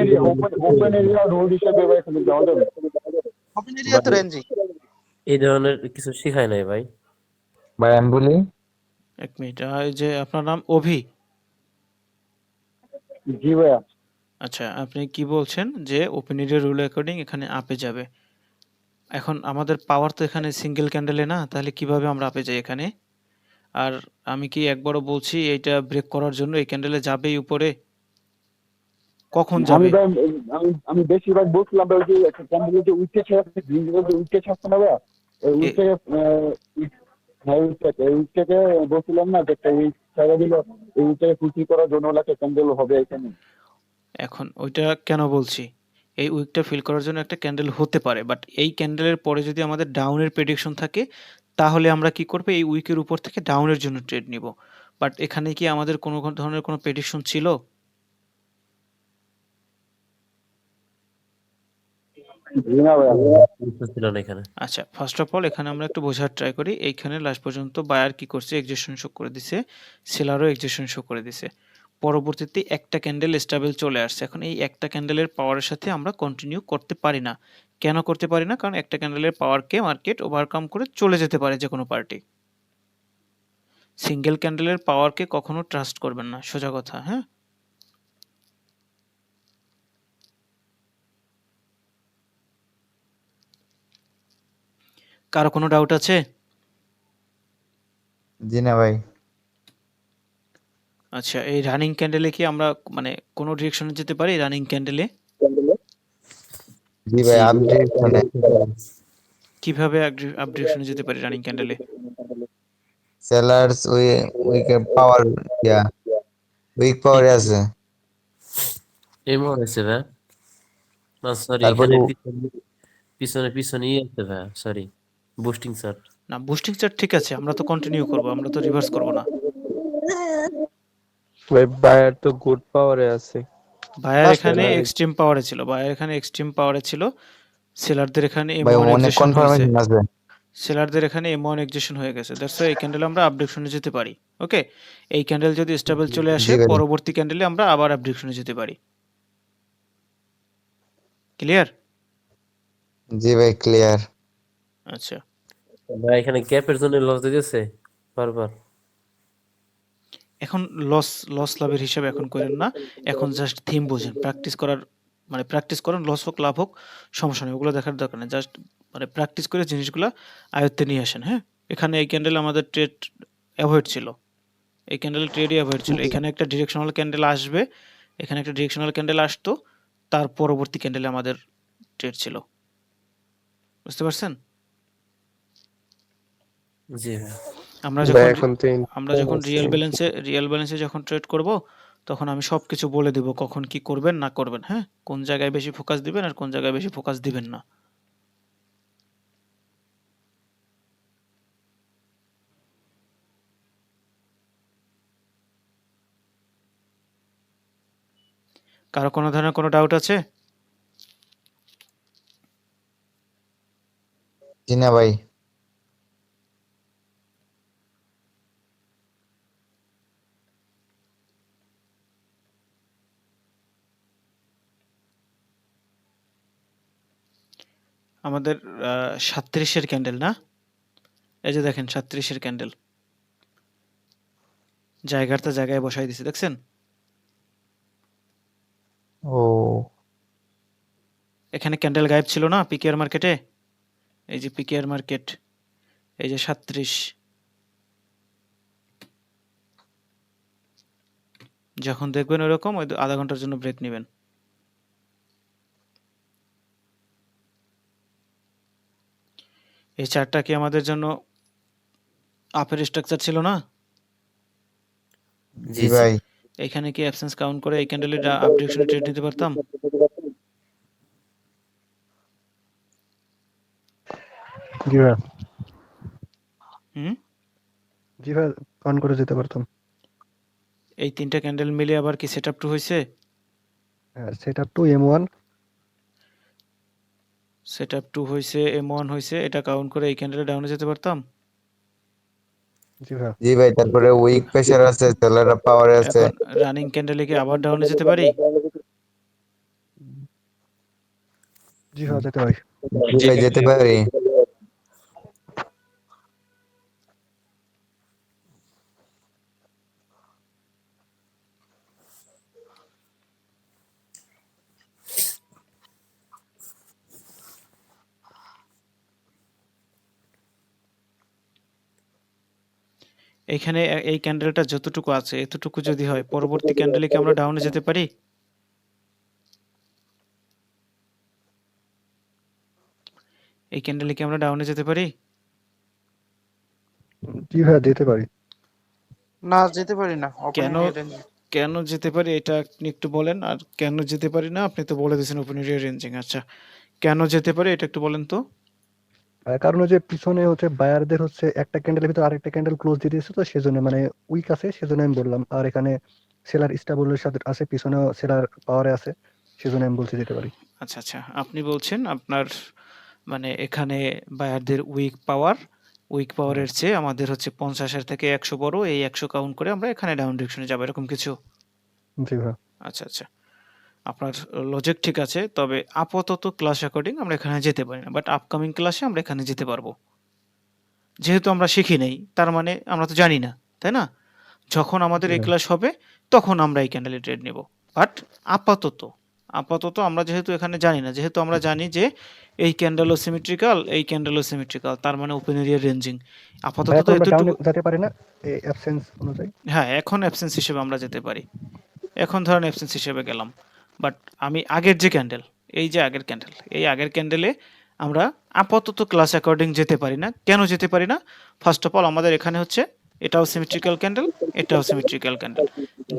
Speaker 6: এরিয়া রোড হিসেবে ভাই এখানে যাওয়া যাবে।
Speaker 7: ওপেন এরিয়া তো
Speaker 5: ভাই
Speaker 7: রেঞ্জই।
Speaker 5: এই ধরনের কিছু শিখায় নাই ভাই।
Speaker 2: ভাই আমি বলি,
Speaker 1: এক মিনিট, এই যে আপনার নাম অভি।
Speaker 6: জি ভাইয়া।
Speaker 1: আচ্ছা, আপনি কি বলছেন যে ওপেন এরিয়া রুল অ্যাকর্ডিং এখানে আপে যাবে। এখন আমাদের পাওয়ার তো এখানে সিঙ্গেল ক্যান্ডেলে না, তাহলে কিভাবে আমরা আপে যাই এখানে? আর আমি কি একবারও বলছি এইটা ব্রেক করার জন্য এই ক্যান্ডেলে যাবেই উপরে? কখন
Speaker 6: আমি
Speaker 1: যাবে?
Speaker 6: ভাই আমি বেশিরভাগ বলছিলাম ভাই, ওই যে ক্যান্ডেলের যে উইকটা ছাড়ছে, গ্রিন যে উইকটা ছাড়ছে না ভাইয়া, এই
Speaker 1: এ-
Speaker 6: উইকটাকে বলছিলাম না যে একটা উইক ছেড়ে দিল এইটাকে ফুলফিল করার জন্য একটা ক্যান্ডেল হবে এখানে।
Speaker 1: এখন ওইটা কেন বলছি, এই উইকটা ফিল করার জন্য একটা ক্যান্ডেল হতে পারে, বাট এই ক্যান্ডেলের পরে যদি আমাদের ডাউনের প্রেডিকশন থাকে তাহলে আমরা কি করবো, এই উইকের উপর থেকে ডাউনের জন্য ট্রেড নিব। বাট এখানে কি আমাদের কোনো ধরনের কোনো প্রেডিকশন ছিল?
Speaker 6: জি না ভাইয়া।
Speaker 5: ছিল না এখানে।
Speaker 1: আচ্ছা, ফার্স্ট অফ অল এখানে আমরা একটু বোঝার ট্রাই করি। এইখানে লাস্ট পর্যন্ত বায়ার কি করছে, এক্সিস্টেন্স শো করে দিছে, সেলারও এক্সিস্টেন্স শো করে দিছে। পরবর্তীতে একটা ক্যান্ডেল স্টেবল চলে আসছে। এখন এই একটা ক্যান্ডেলের পাওয়ারের সাথে আমরা কন্টিনিউ করতে পারি না। কেন করতে পারি না? কারণ একটা ক্যান্ডেলের পাওয়ারকে মার্কেট ওভারকাম করে চলে যেতে পারে যে কোনো পার্টি। সিঙ্গেল ক্যান্ডেলের পাওয়ারকে কখনো ট্রাস্ট করবেন না, সোজা কথা। হ্যাঁ, কারো কোনো ডাউট আছে?
Speaker 2: জি না ভাই।
Speaker 1: আচ্ছা, এই রানিং ক্যান্ডেলে কি আমরা মানে কোনো ডিরেকশনে যেতে পারি রানিং ক্যান্ডেলে?
Speaker 2: জি ভাই, আপডেট মানে
Speaker 1: কিভাবে আপ ডিরেকশনে যেতে পারি রানিং ক্যান্ডেলে?
Speaker 2: সেলার্স উইকের পাওয়ার, ইয়া উইক পাওয়ারে আছে।
Speaker 5: এমন আছে ভাই, না সরি,
Speaker 2: তারপরে
Speaker 5: এখানে পিছনে পিছনেই আছে ভাই, সরি, বুস্টিং চার্ট।
Speaker 1: না, বুস্টিং চার্ট ঠিক আছে, আমরা তো কন্টিনিউ করব, আমরা তো রিভার্স করব না।
Speaker 8: ভাই বায়ার তো গুড পাওয়ারে আছে।
Speaker 1: বায়ার এখানে
Speaker 8: সেলার
Speaker 1: এক্সট্রিম পাওয়ারে ছিল, বায়ার এখানে এক্সট্রিম পাওয়ারে ছিল, সেলারদের এখানে
Speaker 2: ভাই
Speaker 1: M1
Speaker 2: অনেক
Speaker 1: এক্সিশন হয়েছে,
Speaker 2: কনফার্মেশন আছে।
Speaker 1: সেলারদের এখানে M1 এক্সিশন হয়ে গেছে। দ্যাটস ওয়াই এই ক্যান্ডেলে আমরা আপ ডিরেকশনে যেতে পারি। ওকে, এই ক্যান্ডেল যদি স্টেবল চলে আসে
Speaker 2: জি ভাই।
Speaker 1: পরবর্তী ক্যান্ডেলে আমরা আবার আপ ডিরেকশনে যেতে পারি। ক্লিয়ার?
Speaker 2: জি ভাই, ক্লিয়ার।
Speaker 1: আচ্ছা,
Speaker 5: ভাই এখানে গ্যাপের জন্য লস দিতেছে বারবার।
Speaker 1: এখন লস লস লাভের হিসাবে এখন করেন না, এখন জাস্ট থিম বোঝেন, প্র্যাকটিস করার মানে প্র্যাকটিস করেন, লস হোক লাভ হোক সমস্যা নেই, ওগুলো দেখার দরকার নেই, জাস্ট মানে প্র্যাকটিস করে জিনিসগুলো আয়ত্তে নিয়ে আসেন। হ্যাঁ, এখানে এই ক্যান্ডেল আমাদের ট্রেড অ্যাভয়েড ছিল, এই ক্যান্ডেল ট্রেডই অ্যাভয়েড ছিল। এখানে একটা ডিরেকশনাল ক্যান্ডেল আসবে, এখানে একটা ডিরেকশনাল ক্যান্ডেল আসতো, তার পরবর্তী ক্যান্ডেলে আমাদের ট্রেড ছিল। বুঝতে পারছেন?
Speaker 5: জি ভাই।
Speaker 1: আমরা
Speaker 8: ভাই
Speaker 1: যখন
Speaker 8: এখন তো
Speaker 1: আমরা যখন রিয়েল ব্যালেন্সে যখন ট্রেড করব তখন আমি সবকিছু বলে দেব কখন কি করবেন না করবেন। হ্যাঁ, কোন জায়গায় বেশি ফোকাস দিবেন আর কোন জায়গায় বেশি ফোকাস দিবেন না। কারো কোনো ধরনের কোনো ডাউট আছে?
Speaker 2: জি না ভাই।
Speaker 1: আমাদের 37-এর ক্যান্ডেল না, এই যে দেখেন 37-এর ক্যান্ডেল জায়গাটা জায়গায় বসাই দিছে, দেখছেন?
Speaker 2: ও
Speaker 1: এখানে ক্যান্ডেল গায়েব ছিল না পিকেআর মার্কেটে, এই যে পিকেআর মার্কেট, এই যে 37, যখন দেখবেন ওইরকম ওই আধা ঘন্টার জন্য ব্রেক নেবেন। এই চার্টটা কি আমাদের জন্য আপের স্ট্রাকচার ছিল না?
Speaker 2: জি ভাই।
Speaker 1: এখানে কি অ্যাবসেন্স কাউন্ট করে এই ক্যান্ডেলের আপ ডিরেকশনে ট্রেড নিতে পারতাম?
Speaker 3: জি ভাই,
Speaker 1: হুম,
Speaker 3: জি ভাই, অন করে যেতে পারতাম।
Speaker 1: এই তিনটা ক্যান্ডেল মিলে আবার কি সেট আপ টু হয়েছে?
Speaker 3: হ্যাঁ, set up to M1।
Speaker 1: Set up to হয়েছে, M1 হয়েছে, এটা কাউন্ট করে এই ক্যান্ডেলে ডাউনে যেতে পারতাম।
Speaker 3: জি ভাই,
Speaker 2: জি ভাই, তারপরে উইক প্রেসার আছে, সেলার পাওয়ারে আছে।
Speaker 1: এখন রানিং ক্যান্ডেলে কি আবার ডাউনে যেতে পারি?
Speaker 3: জি ভাই, যেতে পারি।
Speaker 2: জি ভাই, যেতে পারি।
Speaker 1: এইখানে এই ক্যান্ডেলটা যতটুকু আছে এতটুকু যদি হয় পরবর্তী ক্যান্ডেলে কি আমরা ডাউনে যেতে পারি? এই ক্যান্ডেলে কি আমরা ডাউনে যেতে পারি?
Speaker 3: জি ভাই, যেতে পারি।
Speaker 7: না যেতে পারি না ওপেন
Speaker 1: কেন
Speaker 7: এরিয়া রেঞ্জ।
Speaker 1: কেন যেতে পারি এটা আপনি একটু বলেন, আর কেন যেতে পারি না আপনি তো বলে দিয়েছেন ওপেন এরিয়া রেঞ্জিং। আচ্ছা, কেন যেতে পারি এটা একটু বলেন তো।
Speaker 3: কারণ ওই যে পিছনে হচ্ছে বায়ারদের হচ্ছে একটা ক্যান্ডেলের ভিতর আরেকটা ক্যান্ডেল ক্লোজ দিয়ে দিয়েছে, তো সেজন্য মানে উইক আছে, সেজন্য আমি বললাম। আর এখানে সেলার স্টেবলের সাথে আছে, পিছনেও সেলার পাওয়ারে আছে, সেজন্য আমি বলছি যেতে পারি।
Speaker 1: আচ্ছা আচ্ছা, আপনি বলছেন আপনার মানে এখানে বায়ারদের উইক পাওয়ারের চেয়ে আমাদের হচ্ছে 50-এর থেকে 100 বড়, এই 100 কাউন্ট করে আমরা এখানে ডাউন ডিরেকশনে যাবো, এরকম কিছু।
Speaker 3: জি ভাই।
Speaker 1: আচ্ছা আচ্ছা, আপনার লজিক ঠিক আছে, তবে আপাতত ক্লাস অ্যাকর্ডিং আমরা এখানে যেতে পারি না, বাট আপকামিং ক্লাসে আমরা এখানে যেতে পারবো। যেহেতু আমরা শিখি নাই তার মানে আমরা তো জানি না, তাই না? যখন আমাদের এই
Speaker 3: হ্যাঁ।
Speaker 1: ক্লাস হবে তখন আমরা এই ক্যান্ডেলে ট্রেড নেব। বাট আপাতত আমরা যেহেতু এখানে জানি না, যেহেতু আমরা জানি যে এই ক্যান্ডেলও সিমেট্রিক্যাল, এই ক্যান্ডেলও সিমেট্রিক্যাল, তার মানে ওপেন এরিয়া রেঞ্জিং। আপাতত
Speaker 3: ভাই
Speaker 1: তো
Speaker 3: এখন আমরা ডাউনে
Speaker 1: এতটুকু।
Speaker 3: যেতে পারি না এই অ্যাবসেন্স অনুযায়ী।
Speaker 1: হ্যাঁ, এখন অ্যাবসেন্স হিসেবে আমরা যেতে পারি। এখন ধরেন অ্যাবসেন্স হিসেবে গেলাম। বাট আমি আগের যে ক্যান্ডেল, এই যে আগের ক্যান্ডেল, এই আগের ক্যান্ডেলে আমরা আপাতত ক্লাস অ্যাকর্ডিং যেতে পারি না। কেন যেতে পারি না? ফার্স্ট অফ অল আমাদের এখানে হচ্ছে এটাও সিমেট্রিক্যাল ক্যান্ডেল, এটাও সিমেট্রিক্যাল ক্যান্ডেল।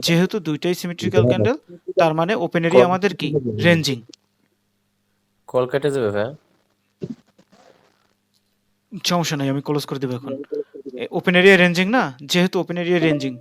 Speaker 1: যেহেতু দুইটাই সিমেট্রিক্যাল ক্যান্ডেল, তার মানে ওপেন এরিয়া
Speaker 5: কল
Speaker 1: আমাদের কি? রেঞ্জিং।
Speaker 5: কল কেটে যাবে ভাইয়া।
Speaker 1: সমস্যা নাই, আমি ক্লোজ করে দেবো এখন। ওপেন এরিয়া রেঞ্জিং না, যেহেতু ওপেন এরিয়া রেঞ্জিং